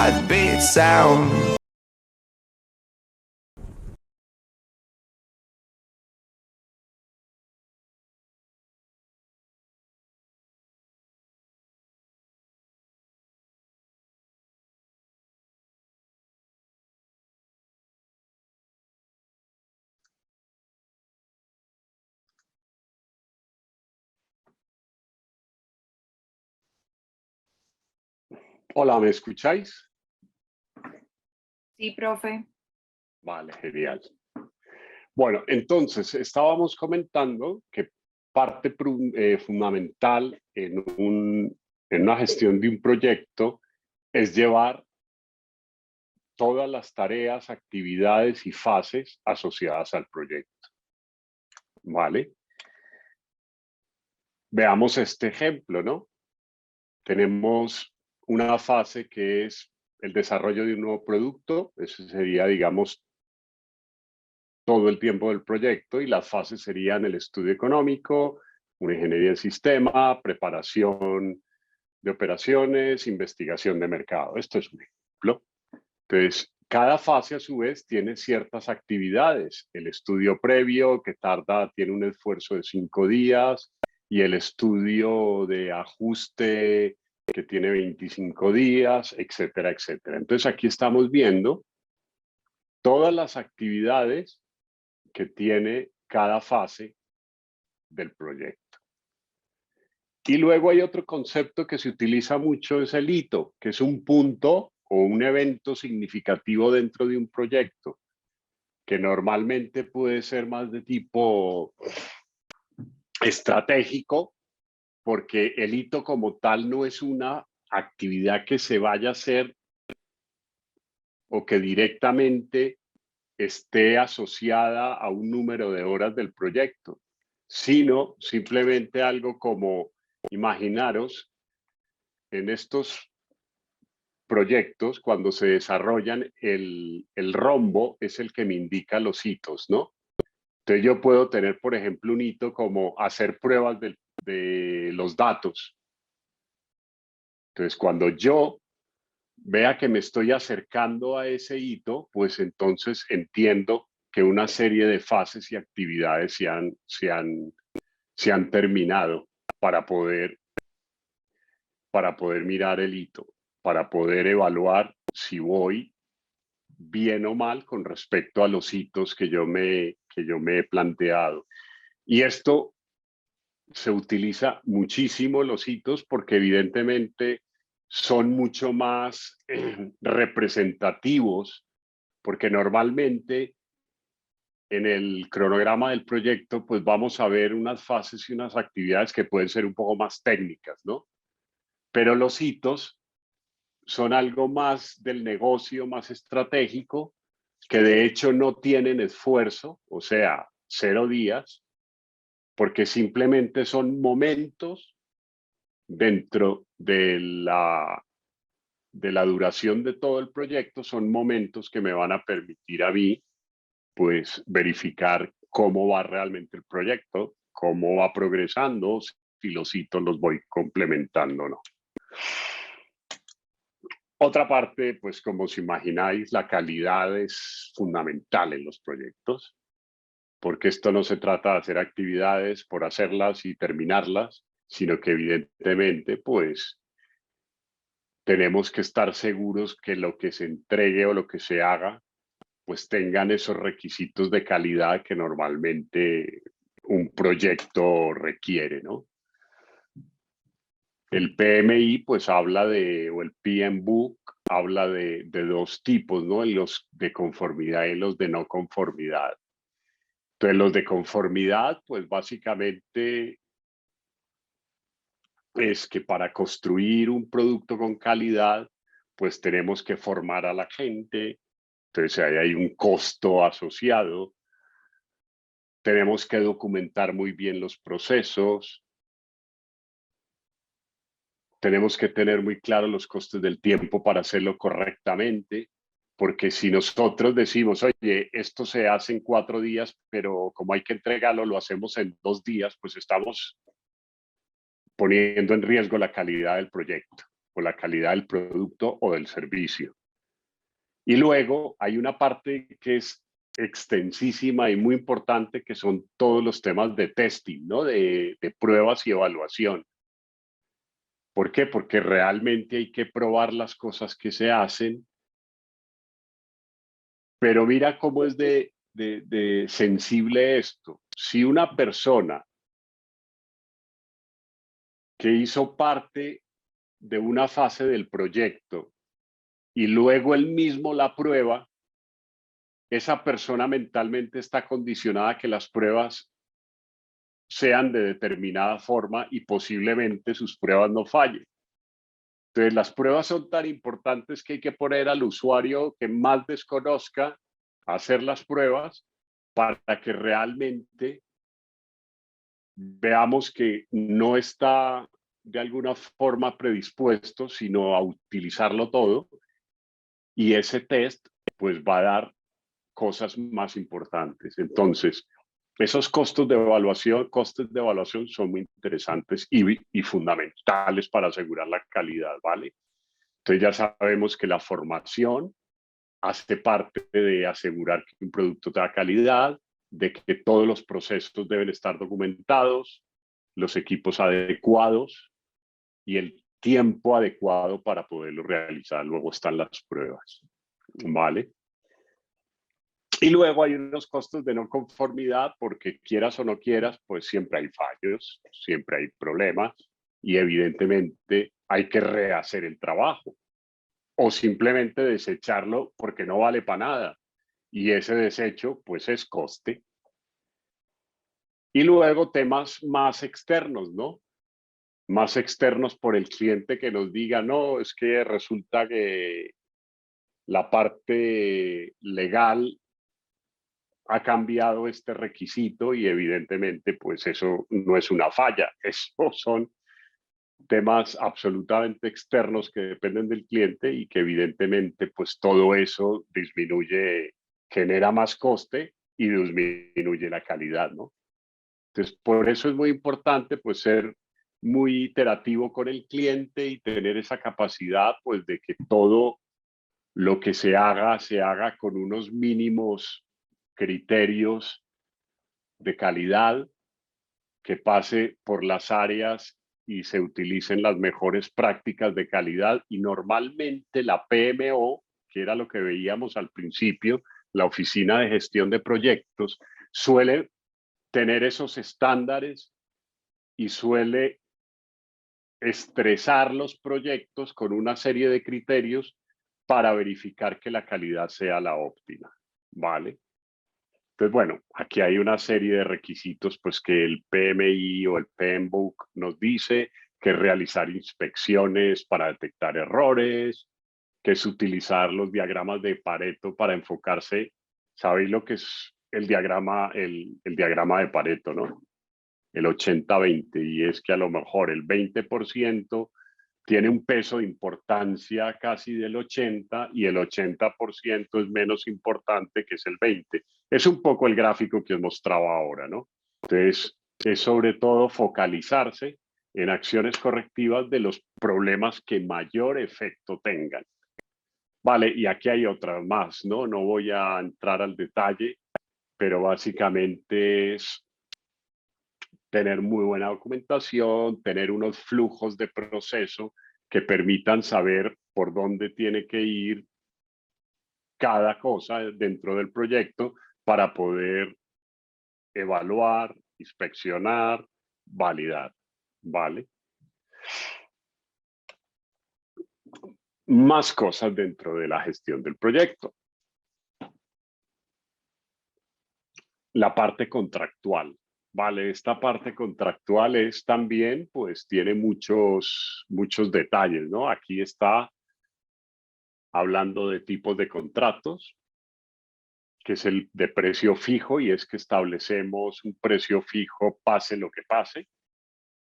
heartbeat sound. Hola, ¿me escucháis? Sí, profe. Vale, genial. Bueno, entonces estábamos comentando que parte fundamental en una gestión de un proyecto es llevar todas las tareas, actividades y fases asociadas al proyecto. ¿Vale? Veamos este ejemplo, ¿no? Tenemos una fase que es el desarrollo de un nuevo producto, eso sería, digamos, todo el tiempo del proyecto, y las fases serían el estudio económico, una ingeniería en sistema, preparación de operaciones, investigación de mercado. Esto es un ejemplo. Entonces, cada fase a su vez tiene ciertas actividades. El estudio previo que tiene un esfuerzo de 5 días, y el estudio de ajuste que tiene 25 días, etcétera, etcétera. Entonces aquí estamos viendo todas las actividades que tiene cada fase del proyecto. Y luego hay otro concepto que se utiliza mucho, es el hito, que es un punto o un evento significativo dentro de un proyecto, que normalmente puede ser más de tipo estratégico, porque el hito como tal no es una actividad que se vaya a hacer o que directamente esté asociada a un número de horas del proyecto, sino simplemente algo como, imaginaros, en estos proyectos, cuando se desarrollan, el rombo es el que me indica los hitos, ¿no? Entonces yo puedo tener, por ejemplo, un hito como hacer pruebas de los datos. Entonces, cuando yo vea que me estoy acercando a ese hito, pues entonces entiendo que una serie de fases y actividades se han terminado para poder mirar el hito, para poder evaluar si voy bien o mal con respecto a los hitos que yo me he planteado. Y esto se utiliza muchísimo, los hitos, porque evidentemente son mucho más representativos, porque normalmente en el cronograma del proyecto pues vamos a ver unas fases y unas actividades que pueden ser un poco más técnicas, ¿no? Pero los hitos son algo más del negocio, más estratégico, que de hecho no tienen esfuerzo, o sea, 0 días, porque simplemente son momentos dentro de la duración de todo el proyecto, son momentos que me van a permitir a mí, pues, verificar cómo va realmente el proyecto, cómo va progresando, si los hitos los voy complementando o no. Otra parte, pues como os imagináis, la calidad es fundamental en los proyectos, porque esto no se trata de hacer actividades por hacerlas y terminarlas, sino que evidentemente, pues, tenemos que estar seguros que lo que se entregue o lo que se haga, pues tengan esos requisitos de calidad que normalmente un proyecto requiere, ¿no? El PMI pues habla o el PM Book habla de dos tipos, ¿no? Los de conformidad y los de no conformidad. Entonces los de conformidad pues básicamente es que para construir un producto con calidad pues tenemos que formar a la gente, entonces ahí hay un costo asociado, tenemos que documentar muy bien los procesos, tenemos que tener muy claros los costes del tiempo para hacerlo correctamente, porque si nosotros decimos, oye, esto se hace en 4 días, pero como hay que entregarlo, lo hacemos en 2 días, pues estamos poniendo en riesgo la calidad del proyecto o la calidad del producto o del servicio. Y luego hay una parte que es extensísima y muy importante, que son todos los temas de testing, ¿no? De pruebas y evaluación. ¿Por qué? Porque realmente hay que probar las cosas que se hacen, pero mira cómo es de sensible esto. Si una persona que hizo parte de una fase del proyecto y luego él mismo la prueba, esa persona mentalmente está condicionada a que las pruebas sean de determinada forma y posiblemente sus pruebas no fallen. Entonces, las pruebas son tan importantes que hay que poner al usuario que más desconozca a hacer las pruebas para que realmente veamos que no está de alguna forma predispuesto, sino a utilizarlo todo, y ese test pues va a dar cosas más importantes. Entonces, esos costes de evaluación son muy interesantes y fundamentales para asegurar la calidad, ¿vale? Entonces ya sabemos que la formación hace parte de asegurar que un producto tenga calidad, de que todos los procesos deben estar documentados, los equipos adecuados y el tiempo adecuado para poderlo realizar. Luego están las pruebas, ¿vale? Y luego hay unos costos de no conformidad, porque quieras o no quieras, pues siempre hay fallos, siempre hay problemas y evidentemente hay que rehacer el trabajo o simplemente desecharlo porque no vale para nada. Y ese desecho pues es coste. Y luego temas más externos, ¿no? Más externos por el cliente que nos diga, no, es que resulta que la parte legal ha cambiado este requisito y evidentemente pues eso no es una falla, eso son temas absolutamente externos que dependen del cliente y que evidentemente pues todo eso disminuye, genera más coste y disminuye la calidad, ¿no? Entonces por eso es muy importante pues ser muy iterativo con el cliente y tener esa capacidad pues de que todo lo que se haga con unos mínimos criterios de calidad, que pase por las áreas y se utilicen las mejores prácticas de calidad. Y normalmente la PMO, que era lo que veíamos al principio, la Oficina de Gestión de Proyectos, suele tener esos estándares y suele estresar los proyectos con una serie de criterios para verificar que la calidad sea la óptima, ¿vale? Entonces, bueno, aquí hay una serie de requisitos pues que el PMI o el PMBOK nos dice, que es realizar inspecciones para detectar errores, que es utilizar los diagramas de Pareto para enfocarse. ¿Sabéis lo que es el diagrama de Pareto, no? El 80-20, y es que a lo mejor el 20% tiene un peso de importancia casi del 80 y el 80% es menos importante, que es el 20. Es un poco el gráfico que os mostraba ahora, ¿no? Entonces, es sobre todo focalizarse en acciones correctivas de los problemas que mayor efecto tengan. Vale, y aquí hay otras más, ¿no? No voy a entrar al detalle, pero básicamente es tener muy buena documentación, tener unos flujos de proceso que permitan saber por dónde tiene que ir cada cosa dentro del proyecto para poder evaluar, inspeccionar, validar, ¿vale? Más cosas dentro de la gestión del proyecto. La parte contractual, ¿vale? Esta parte contractual es también, pues tiene muchos detalles, ¿no? Aquí está hablando de tipos de contratos, que es el de precio fijo, y es que establecemos un precio fijo pase lo que pase.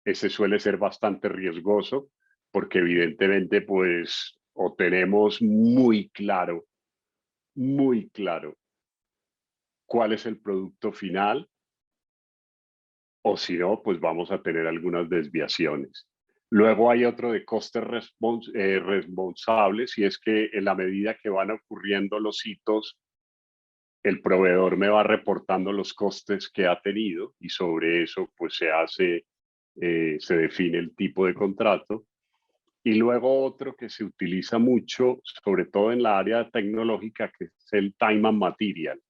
Ese suele ser bastante riesgoso porque evidentemente pues o tenemos muy claro cuál es el producto final, o si no, pues vamos a tener algunas desviaciones. Luego hay otro de costes responsables, y es que en la medida que van ocurriendo los hitos, el proveedor me va reportando los costes que ha tenido y sobre eso pues se define el tipo de contrato. Y luego otro que se utiliza mucho, sobre todo en la área tecnológica, que es el time and material.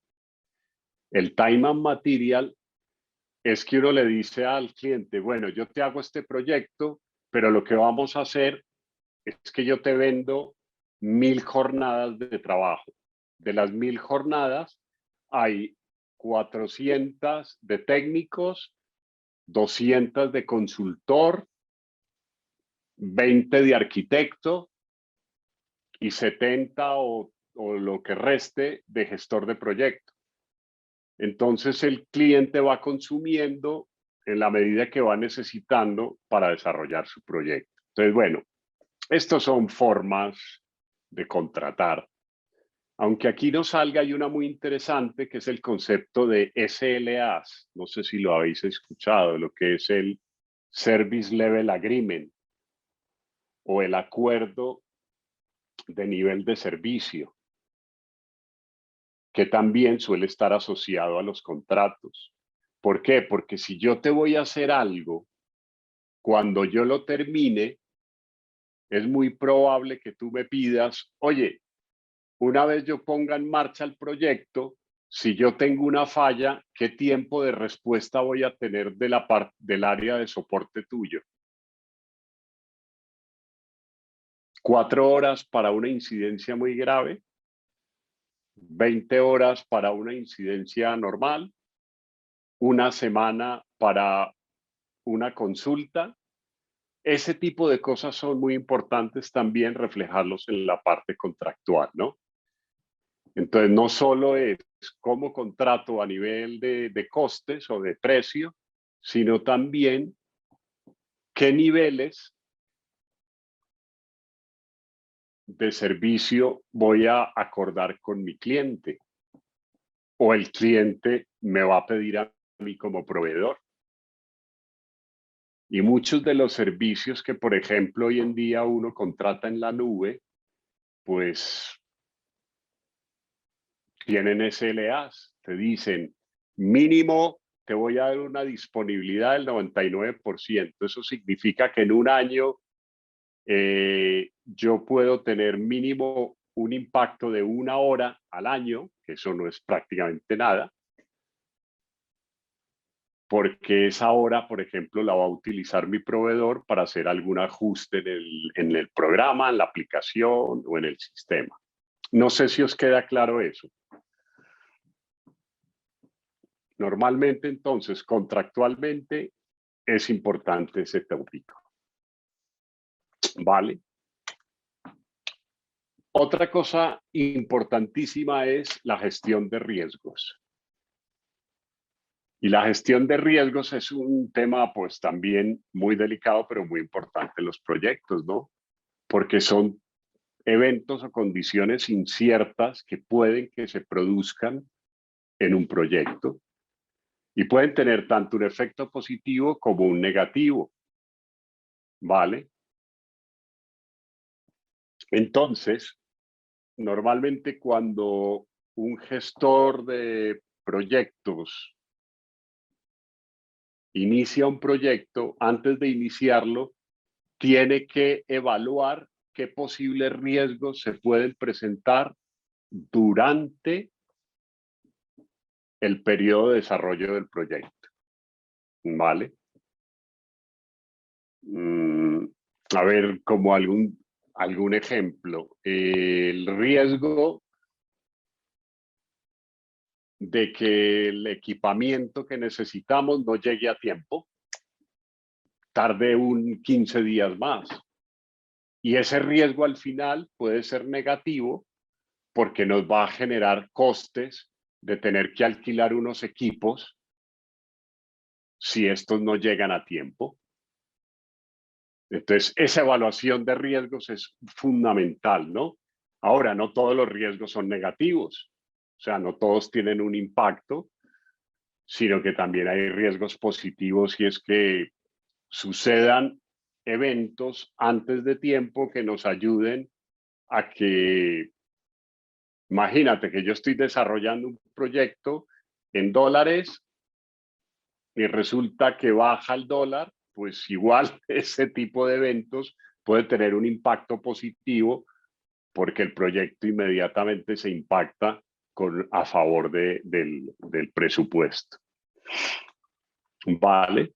El time and material es que uno le dice al cliente, bueno, yo te hago este proyecto, pero lo que vamos a hacer es que yo te vendo 1000 jornadas de trabajo. De las 1000 jornadas, hay 400 de técnicos, 200 de consultor, 20 de arquitecto y 70 o lo que reste de gestor de proyecto. Entonces el cliente va consumiendo en la medida que va necesitando para desarrollar su proyecto. Entonces, bueno, estas son formas de contratar. Aunque aquí no salga, hay una muy interesante que es el concepto de SLAs. No sé si lo habéis escuchado, lo que es el Service Level Agreement o el acuerdo de nivel de servicio, que también suele estar asociado a los contratos. ¿Por qué? Porque si yo te voy a hacer algo, cuando yo lo termine, es muy probable que tú me pidas, oye, una vez yo ponga en marcha el proyecto, si yo tengo una falla, ¿qué tiempo de respuesta voy a tener de la parte del área de soporte tuyo? 4 horas para una incidencia muy grave, 20 horas para una incidencia normal, una semana para una consulta. Ese tipo de cosas son muy importantes también reflejarlos en la parte contractual, ¿no? Entonces, no solo es cómo contrato a nivel de costes o de precio, sino también qué niveles de servicio voy a acordar con mi cliente o el cliente me va a pedir a mí como proveedor. Y muchos de los servicios que, por ejemplo, hoy en día uno contrata en la nube, pues tienen SLAs, te dicen mínimo te voy a dar una disponibilidad del 99%. Eso significa que en un año yo puedo tener mínimo un impacto de 1 hora al año, que eso no es prácticamente nada, porque esa hora, por ejemplo, la va a utilizar mi proveedor para hacer algún ajuste en el programa, en la aplicación o en el sistema. No sé si os queda claro eso. Normalmente, entonces, contractualmente es importante ese tópico. ¿Vale? Otra cosa importantísima es la gestión de riesgos. Y la gestión de riesgos es un tema, pues, también muy delicado, pero muy importante en los proyectos, ¿no? Porque son eventos o condiciones inciertas que pueden que se produzcan en un proyecto y pueden tener tanto un efecto positivo como un negativo, ¿vale? Entonces, normalmente cuando un gestor de proyectos inicia un proyecto, antes de iniciarlo, tiene que evaluar qué posibles riesgos se pueden presentar durante el periodo de desarrollo del proyecto. ¿Vale? A ver, como algún ejemplo, el riesgo de que el equipamiento que necesitamos no llegue a tiempo, tarde 15 días más. Y ese riesgo al final puede ser negativo porque nos va a generar costes de tener que alquilar unos equipos si estos no llegan a tiempo. Entonces, esa evaluación de riesgos es fundamental, ¿no? Ahora, no todos los riesgos son negativos, o sea, no todos tienen un impacto, sino que también hay riesgos positivos y es que sucedan eventos antes de tiempo que nos ayuden a que, imagínate que yo estoy desarrollando un proyecto en dólares y resulta que baja el dólar, pues igual ese tipo de eventos puede tener un impacto positivo porque el proyecto inmediatamente se impacta a favor del presupuesto. ¿Vale?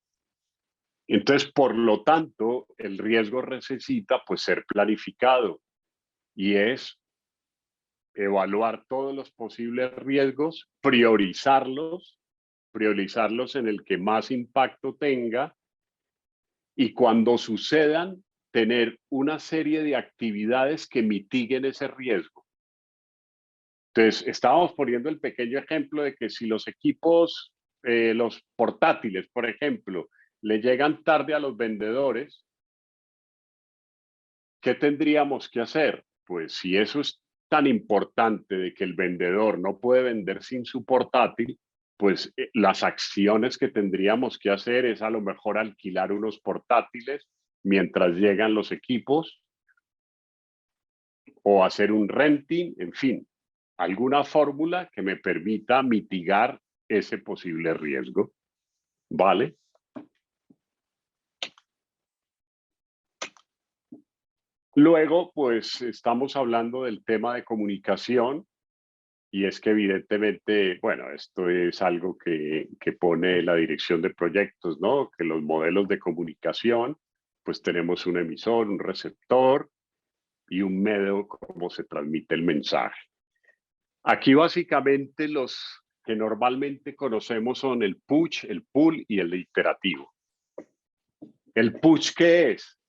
Entonces, por lo tanto, el riesgo necesita pues ser planificado y es evaluar todos los posibles riesgos, priorizarlos en el que más impacto tenga y cuando sucedan, tener una serie de actividades que mitiguen ese riesgo. Entonces, estábamos poniendo el pequeño ejemplo de que si los equipos, los portátiles, por ejemplo, le llegan tarde a los vendedores, ¿qué tendríamos que hacer? Pues si eso es tan importante de que el vendedor no puede vender sin su portátil, pues las acciones que tendríamos que hacer es a lo mejor alquilar unos portátiles mientras llegan los equipos o hacer un renting, en fin, alguna fórmula que me permita mitigar ese posible riesgo. ¿Vale? Luego, pues estamos hablando del tema de comunicación y es que evidentemente, bueno, esto es algo que pone la dirección de proyectos, ¿no? Que los modelos de comunicación, pues tenemos un emisor, un receptor y un medio cómo se transmite el mensaje. Aquí básicamente los que normalmente conocemos son el push, el pull y el iterativo. ¿El push qué es?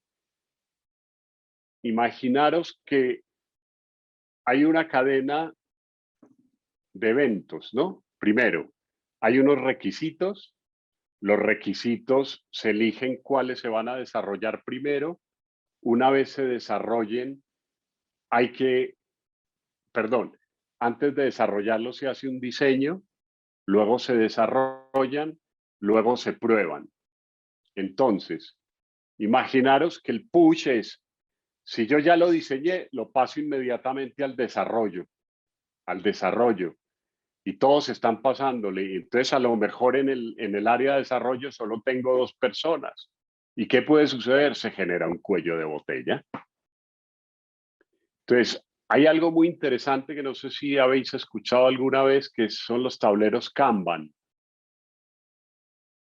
Imaginaros que hay una cadena de eventos, ¿no? Primero, hay unos requisitos. Los requisitos se eligen cuáles se van a desarrollar primero. Una vez se desarrollen, antes de desarrollarlo se hace un diseño, luego se desarrollan, luego se prueban. Entonces, imaginaros que el push es, si yo ya lo diseñé, lo paso inmediatamente al desarrollo. Y todos están pasándole. Entonces, a lo mejor en el área de desarrollo solo tengo 2 personas. ¿Y qué puede suceder? Se genera un cuello de botella. Entonces, hay algo muy interesante que no sé si habéis escuchado alguna vez, que son los tableros Kanban.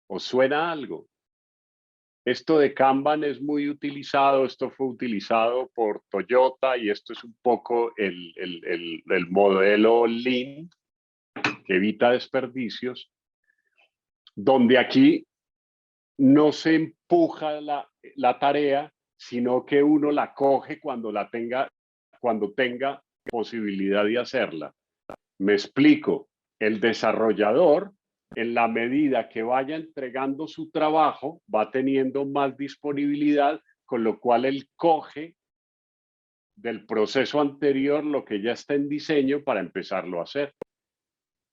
¿Os suena algo? Esto de Kanban es muy utilizado, esto fue utilizado por Toyota y esto es un poco el modelo Lean que evita desperdicios, donde aquí no se empuja la tarea, sino que uno la coge cuando tenga posibilidad de hacerla. Me explico, el desarrollador, en la medida que vaya entregando su trabajo, va teniendo más disponibilidad, con lo cual él coge del proceso anterior lo que ya está en diseño para empezarlo a hacer.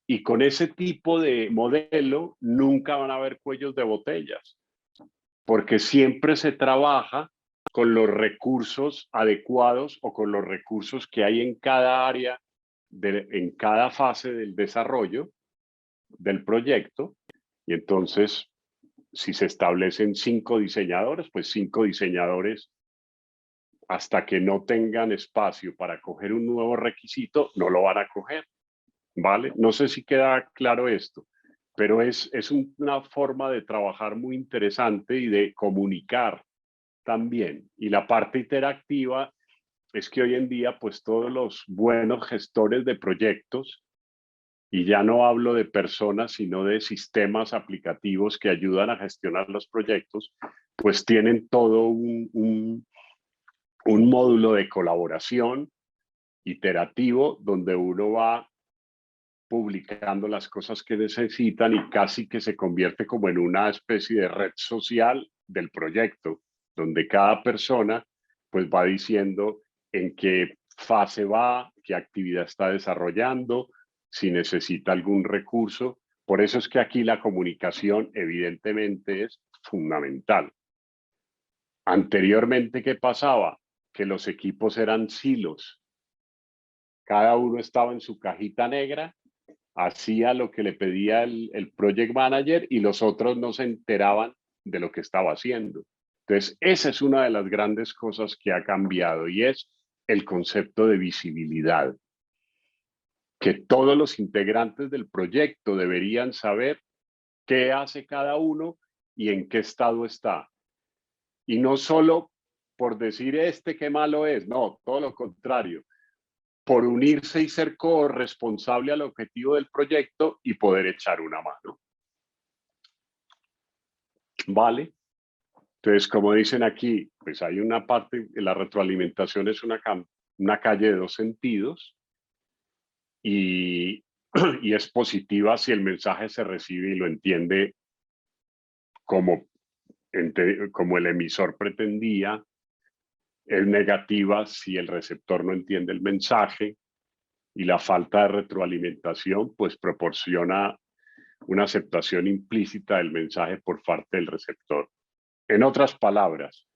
Y con ese tipo de modelo nunca van a haber cuellos de botellas, porque siempre se trabaja con los recursos adecuados o con los recursos que hay en cada área, en cada fase del desarrollo del proyecto. Y entonces, si se establecen 5 diseñadores, pues 5 diseñadores, hasta que no tengan espacio para coger un nuevo requisito, no lo van a coger. ¿Vale? No sé si queda claro esto, pero es una forma de trabajar muy interesante y de comunicar también. Y la parte interactiva es que hoy en día, pues todos los buenos gestores de proyectos, y ya no hablo de personas, sino de sistemas aplicativos que ayudan a gestionar los proyectos, pues tienen todo un módulo de colaboración iterativo donde uno va publicando las cosas que necesitan y casi que se convierte como en una especie de red social del proyecto, donde cada persona pues va diciendo en qué fase va, qué actividad está desarrollando, si necesita algún recurso. Por eso es que aquí la comunicación evidentemente es fundamental. Anteriormente, ¿qué pasaba? Que los equipos eran silos. Cada uno estaba en su cajita negra, hacía lo que le pedía el project manager y los otros no se enteraban de lo que estaba haciendo. Entonces, esa es una de las grandes cosas que ha cambiado y es el concepto de visibilidad, que todos los integrantes del proyecto deberían saber qué hace cada uno y en qué estado está. Y no solo por decir qué malo es, no, todo lo contrario, por unirse y ser corresponsable al objetivo del proyecto y poder echar una mano. ¿Vale? Entonces, como dicen aquí, pues hay una parte, la retroalimentación es una calle de dos sentidos y, y es positiva si el mensaje se recibe y lo entiende como, como el emisor pretendía, es negativa si el receptor no entiende el mensaje y la falta de retroalimentación pues proporciona una aceptación implícita del mensaje por parte del receptor. En otras palabras,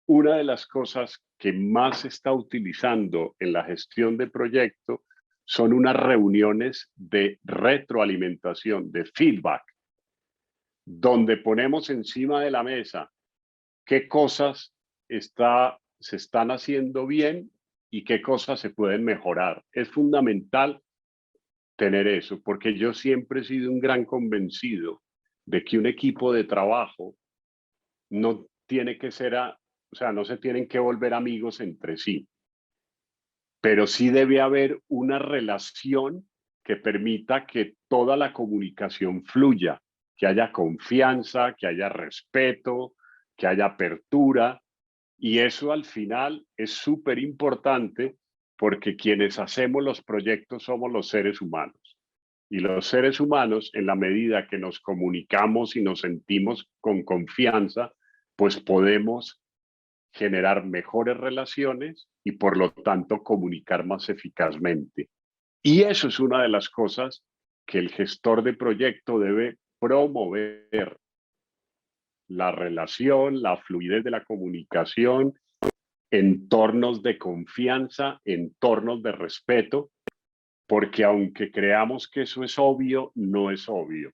una de las cosas que más se está utilizando en la gestión de proyecto son unas reuniones de retroalimentación, de feedback, donde ponemos encima de la mesa qué cosas se están haciendo bien y qué cosas se pueden mejorar. Es fundamental tener eso, porque yo siempre he sido un gran convencido de que un equipo de trabajo no tiene que ser, o sea, no se tienen que volver amigos entre sí, pero sí debe haber una relación que permita que toda la comunicación fluya, que haya confianza, que haya respeto, que haya apertura, y eso al final es súper importante porque quienes hacemos los proyectos somos los seres humanos. Y los seres humanos, en la medida que nos comunicamos y nos sentimos con confianza, pues podemos generar mejores relaciones y por lo tanto comunicar más eficazmente. Y eso es una de las cosas que el gestor de proyecto debe promover: la relación, la fluidez de la comunicación, entornos de confianza, entornos de respeto, porque aunque creamos que eso es obvio, no es obvio.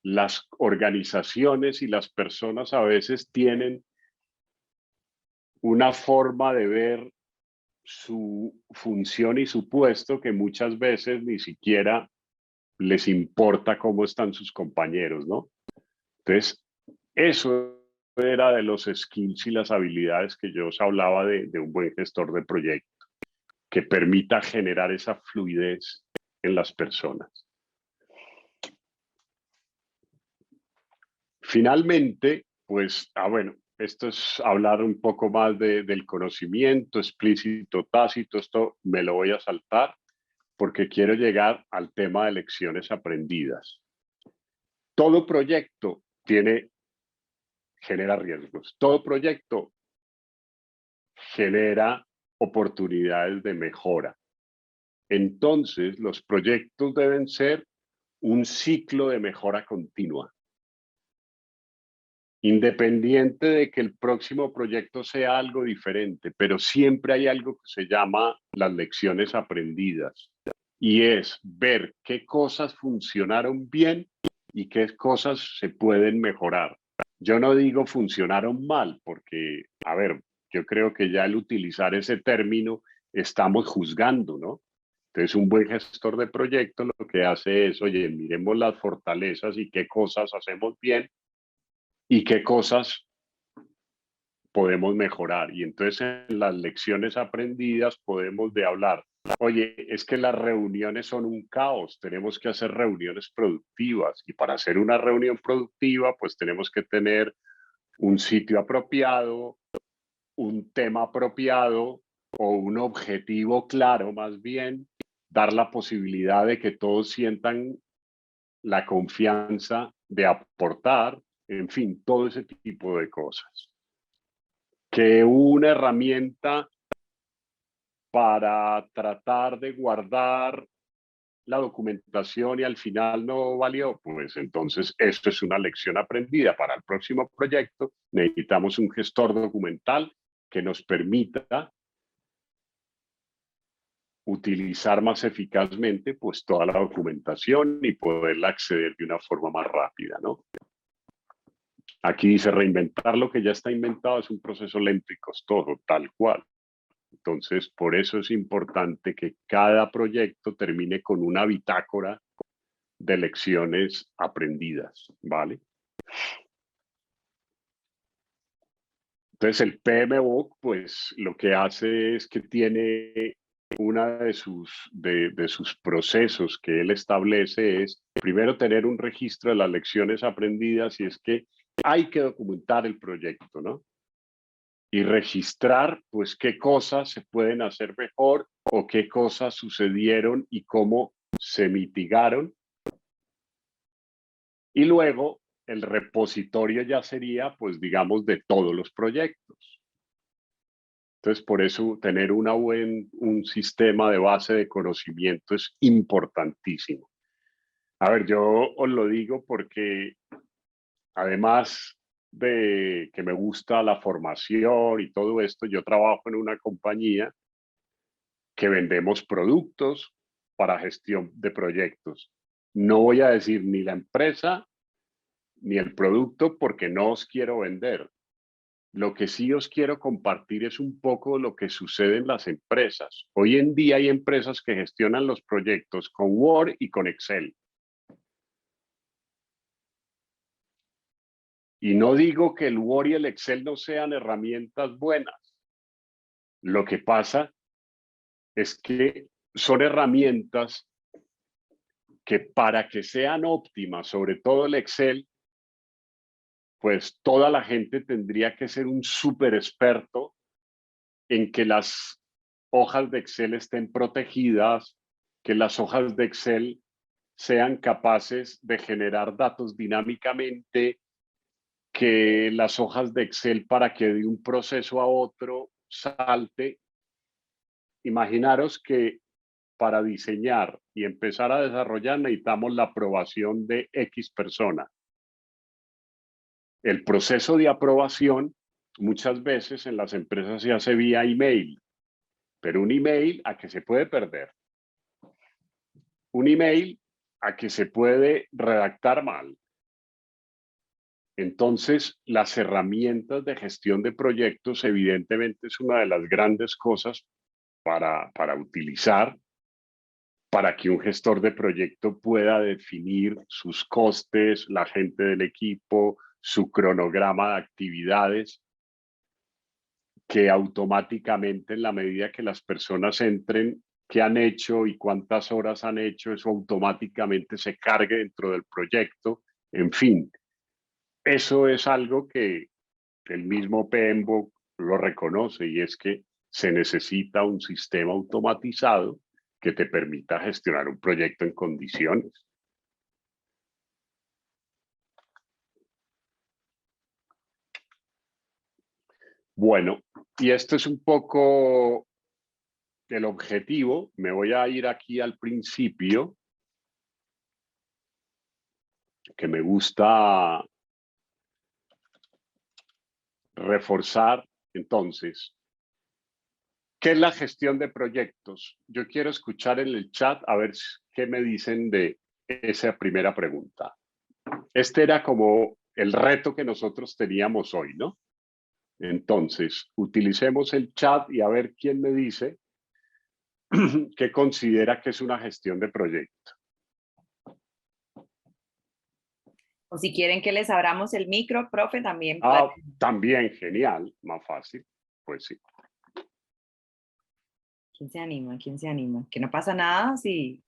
Las organizaciones y las personas a veces tienen una forma de ver su función y su puesto que muchas veces ni siquiera les importa cómo están sus compañeros, ¿no? Entonces, eso era de los skills y las habilidades que yo os hablaba de un buen gestor de proyecto, que permita generar esa fluidez en las personas. Finalmente, pues, bueno, esto es hablar un poco más del conocimiento explícito, tácito. Esto me lo voy a saltar porque quiero llegar al tema de lecciones aprendidas. Todo proyecto genera riesgos. Todo proyecto genera oportunidades de mejora. Entonces, los proyectos deben ser un ciclo de mejora continua. Independiente de que el próximo proyecto sea algo diferente, pero siempre hay algo que se llama las lecciones aprendidas, y es ver qué cosas funcionaron bien y qué cosas se pueden mejorar. Yo no digo funcionaron mal, porque, a ver, yo creo que ya al utilizar ese término estamos juzgando, ¿no? Entonces, un buen gestor de proyecto lo que hace es, oye, miremos las fortalezas y qué cosas hacemos bien y qué cosas podemos mejorar. Y entonces en las lecciones aprendidas podemos hablar, oye, es que las reuniones son un caos, tenemos que hacer reuniones productivas, y para hacer una reunión productiva pues tenemos que tener un sitio apropiado, un tema apropiado o un objetivo claro, más bien dar la posibilidad de que todos sientan la confianza de aportar, en fin, todo ese tipo de cosas. Que una herramienta para tratar de guardar la documentación y al final no valió, pues entonces esto es una lección aprendida. Para el próximo proyecto necesitamos un gestor documental que nos permita utilizar más eficazmente pues toda la documentación y poderla acceder de una forma más rápida, ¿no? Aquí dice reinventar lo que ya está inventado es un proceso lento y costoso, tal cual. Entonces, por eso es importante que cada proyecto termine con una bitácora de lecciones aprendidas, ¿vale? Entonces, el PMBOK, pues, lo que hace es que tiene una de sus procesos que él establece es, primero, tener un registro de las lecciones aprendidas y es que hay que documentar el proyecto, ¿no? Y registrar, pues, qué cosas se pueden hacer mejor o qué cosas sucedieron y cómo se mitigaron. Y luego, el repositorio ya sería, pues, digamos, de todos los proyectos. Entonces, por eso tener un sistema de base de conocimiento es importantísimo. A ver, yo os lo digo porque además de que me gusta la formación y todo esto, yo trabajo en una compañía que vendemos productos para gestión de proyectos. No voy a decir ni la empresa ni el producto porque no os quiero vender. Lo que sí os quiero compartir es un poco lo que sucede en las empresas. Hoy en día hay empresas que gestionan los proyectos con Word y con Excel. Y no digo que el Word y el Excel no sean herramientas buenas. Lo que pasa es que son herramientas que para que sean óptimas, sobre todo el Excel, pues toda la gente tendría que ser un súper experto en que las hojas de Excel estén protegidas, que las hojas de Excel sean capaces de generar datos dinámicamente, que las hojas de Excel para que de un proceso a otro salte. Imaginaros que para diseñar y empezar a desarrollar necesitamos la aprobación de X persona. El proceso de aprobación muchas veces en las empresas se hace vía email, pero un email a que se puede perder. Un email a que se puede redactar mal. Entonces, las herramientas de gestión de proyectos evidentemente es una de las grandes cosas para utilizar para que un gestor de proyecto pueda definir sus costes, la gente del equipo, su cronograma de actividades, que automáticamente en la medida que las personas entren, qué han hecho y cuántas horas han hecho, eso automáticamente se cargue dentro del proyecto. En fin, eso es algo que el mismo PMBOK lo reconoce y es que se necesita un sistema automatizado que te permita gestionar un proyecto en condiciones. Bueno, y esto es un poco el objetivo. Me voy a ir aquí al principio, que me gusta reforzar. Entonces, ¿qué es la gestión de proyectos? Yo quiero escuchar en el chat a ver qué me dicen de esa primera pregunta. Este era como el reto que nosotros teníamos hoy, ¿no? Entonces, utilicemos el chat y a ver quién me dice qué considera que es una gestión de proyecto. O si quieren que les abramos el micro, profe, también. También, genial, más fácil, pues sí. ¿Quién se anima? ¿Quién se anima? Que no pasa nada si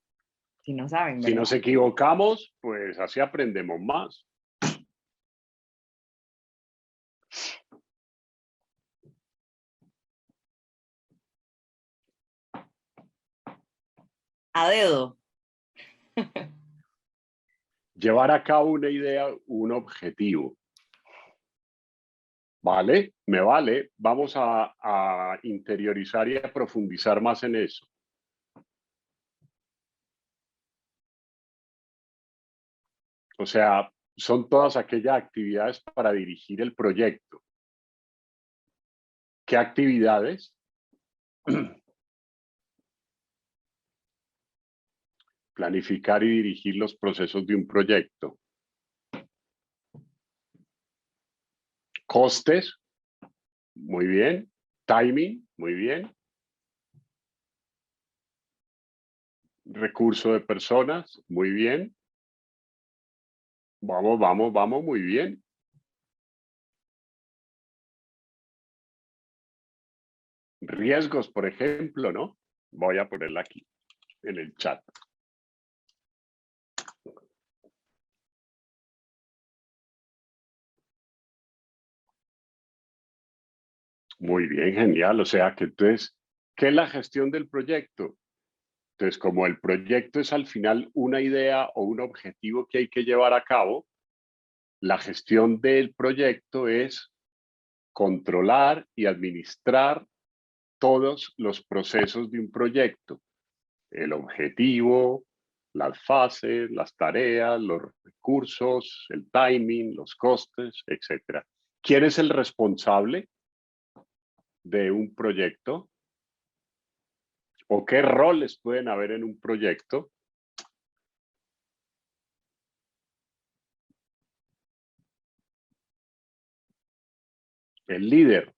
no saben, ¿verdad? Si nos equivocamos, pues así aprendemos más. A dedo. Llevar a cabo una idea, un objetivo. ¿Vale? Me vale. Vamos a interiorizar y a profundizar más en eso. O sea, son todas aquellas actividades para dirigir el proyecto. ¿Qué actividades? Planificar y dirigir los procesos de un proyecto. Costes, muy bien. Timing, muy bien. Recurso de personas, muy bien. Vamos, vamos, vamos, muy bien. Riesgos, por ejemplo, ¿no? Voy a ponerla aquí en el chat. Muy bien, genial. O sea que entonces, ¿qué es la gestión del proyecto? Entonces, como el proyecto es al final una idea o un objetivo que hay que llevar a cabo, la gestión del proyecto es controlar y administrar todos los procesos de un proyecto. El objetivo, las fases, las tareas, los recursos, el timing, los costes, etc. ¿Quién es el responsable de un proyecto? ¿O qué roles pueden haber en un proyecto? El líder.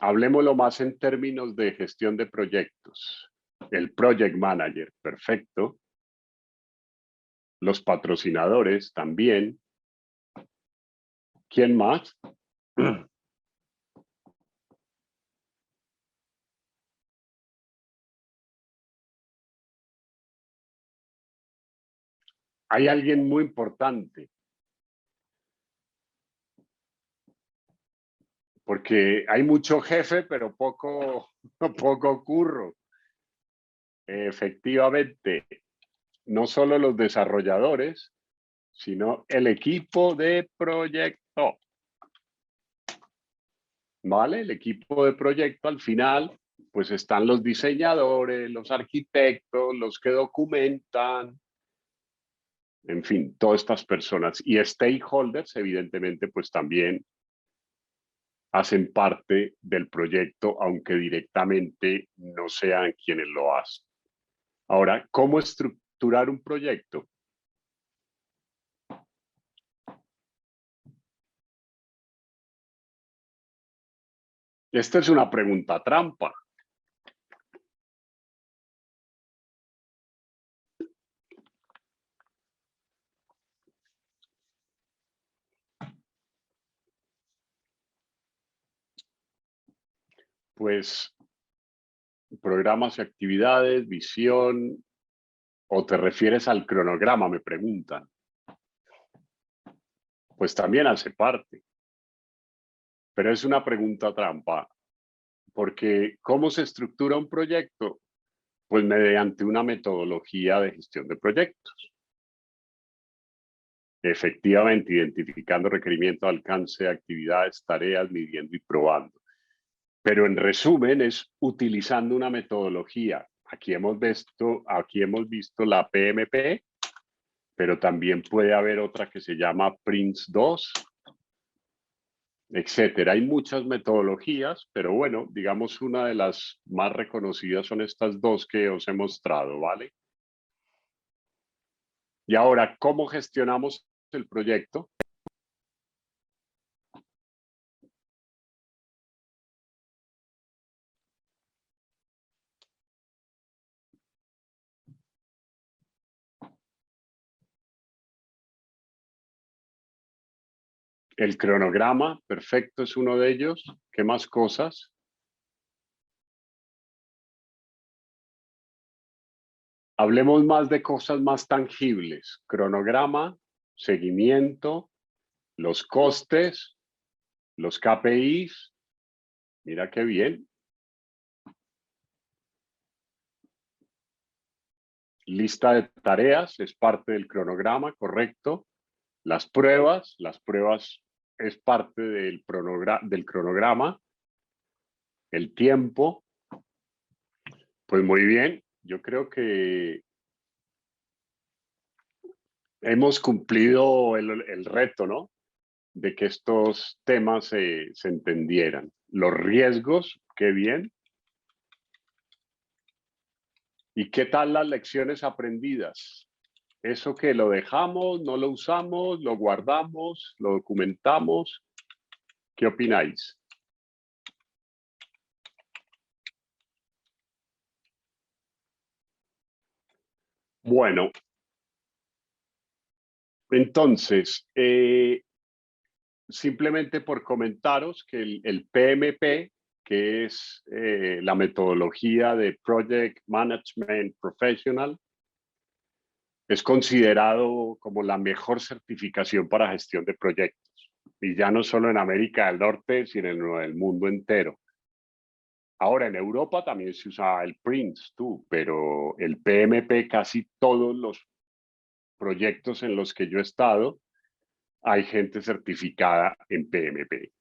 Hablemoslo más en términos de gestión de proyectos. El project manager, perfecto. Los patrocinadores también. ¿Quién más? Hay alguien muy importante. Porque hay mucho jefe, pero poco curro. Efectivamente, no solo los desarrolladores, sino el equipo de proyecto. ¿Vale? El equipo de proyecto al final, pues están los diseñadores, los arquitectos, los que documentan, en fin, todas estas personas. Y stakeholders, evidentemente, pues también hacen parte del proyecto, aunque directamente no sean quienes lo hacen. Ahora, ¿cómo estructurar un proyecto? Esta es una pregunta trampa. Pues programas y actividades, visión, o te refieres al cronograma, me preguntan. Pues también hace parte. Pero es una pregunta trampa, porque ¿cómo se estructura un proyecto? Pues mediante una metodología de gestión de proyectos. Efectivamente, identificando requerimientos, alcance, actividades, tareas, midiendo y probando. Pero en resumen es utilizando una metodología. Aquí hemos visto la PMP, pero también puede haber otra que se llama PRINCE2, etcétera. Hay muchas metodologías, pero bueno, digamos una de las más reconocidas son estas dos que os he mostrado, ¿vale? Y ahora, ¿cómo gestionamos el proyecto? El cronograma, perfecto, es uno de ellos. ¿Qué más cosas? Hablemos más de cosas más tangibles. Cronograma, seguimiento, los costes, los KPIs. Mira qué bien. Lista de tareas es parte del cronograma, correcto. Las pruebas es parte del cronograma. El tiempo, pues muy bien. Yo creo que hemos cumplido el reto, ¿no? De que estos temas se entendieran. Los riesgos, qué bien. ¿Y qué tal las lecciones aprendidas? Eso que lo dejamos, no lo usamos, lo guardamos, lo documentamos. ¿Qué opináis? Bueno, entonces, simplemente por comentaros que el PMP, que es la metodología de Project Management Professional, es considerado como la mejor certificación para gestión de proyectos. Y ya no solo en América del Norte, sino en el mundo entero. Ahora, en Europa también se usa el PRINCE2, pero el PMP, casi todos los proyectos en los que yo he estado, hay gente certificada en PMP,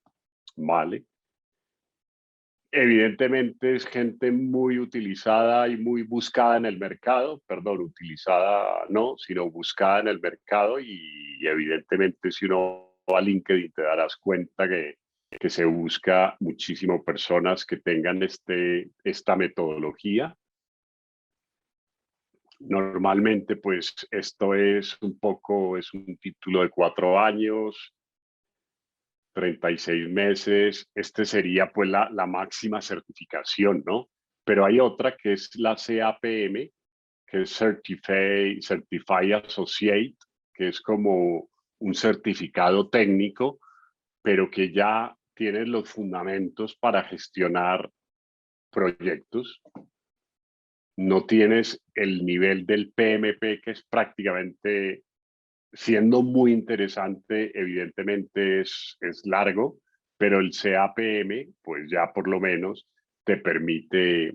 ¿vale? Evidentemente es gente muy utilizada y muy buscada en el mercado, perdón, utilizada no, sino buscada en el mercado y evidentemente si uno va a LinkedIn te darás cuenta que se busca muchísimo personas que tengan esta metodología. Normalmente pues esto es un título de 4 años, 36 meses, este sería pues la máxima certificación, ¿no? Pero hay otra que es la CAPM, que es Certified Associate, que es como un certificado técnico, pero que ya tiene los fundamentos para gestionar proyectos. No tienes el nivel del PMP, que es prácticamente, siendo muy interesante, evidentemente es largo, pero el CAPM, pues ya por lo menos te permite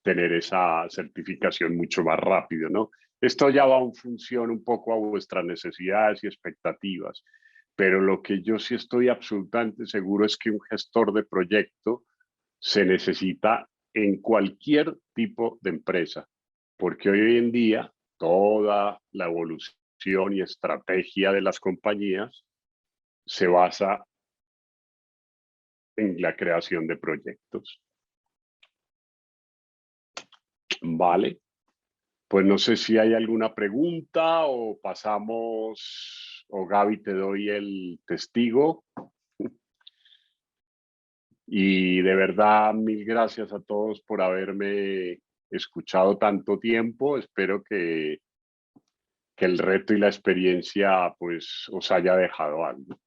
tener esa certificación mucho más rápido, ¿no? Esto ya va en función un poco a vuestras necesidades y expectativas, pero lo que yo sí estoy absolutamente seguro es que un gestor de proyecto se necesita en cualquier tipo de empresa, porque hoy en día toda la evolución y estrategia de las compañías se basa en la creación de proyectos. Vale, pues no sé si hay alguna pregunta o pasamos, o Gaby te doy el testigo. Y de verdad, mil gracias a todos por haberme escuchado tanto tiempo. Espero que el reto y la experiencia pues os haya dejado algo.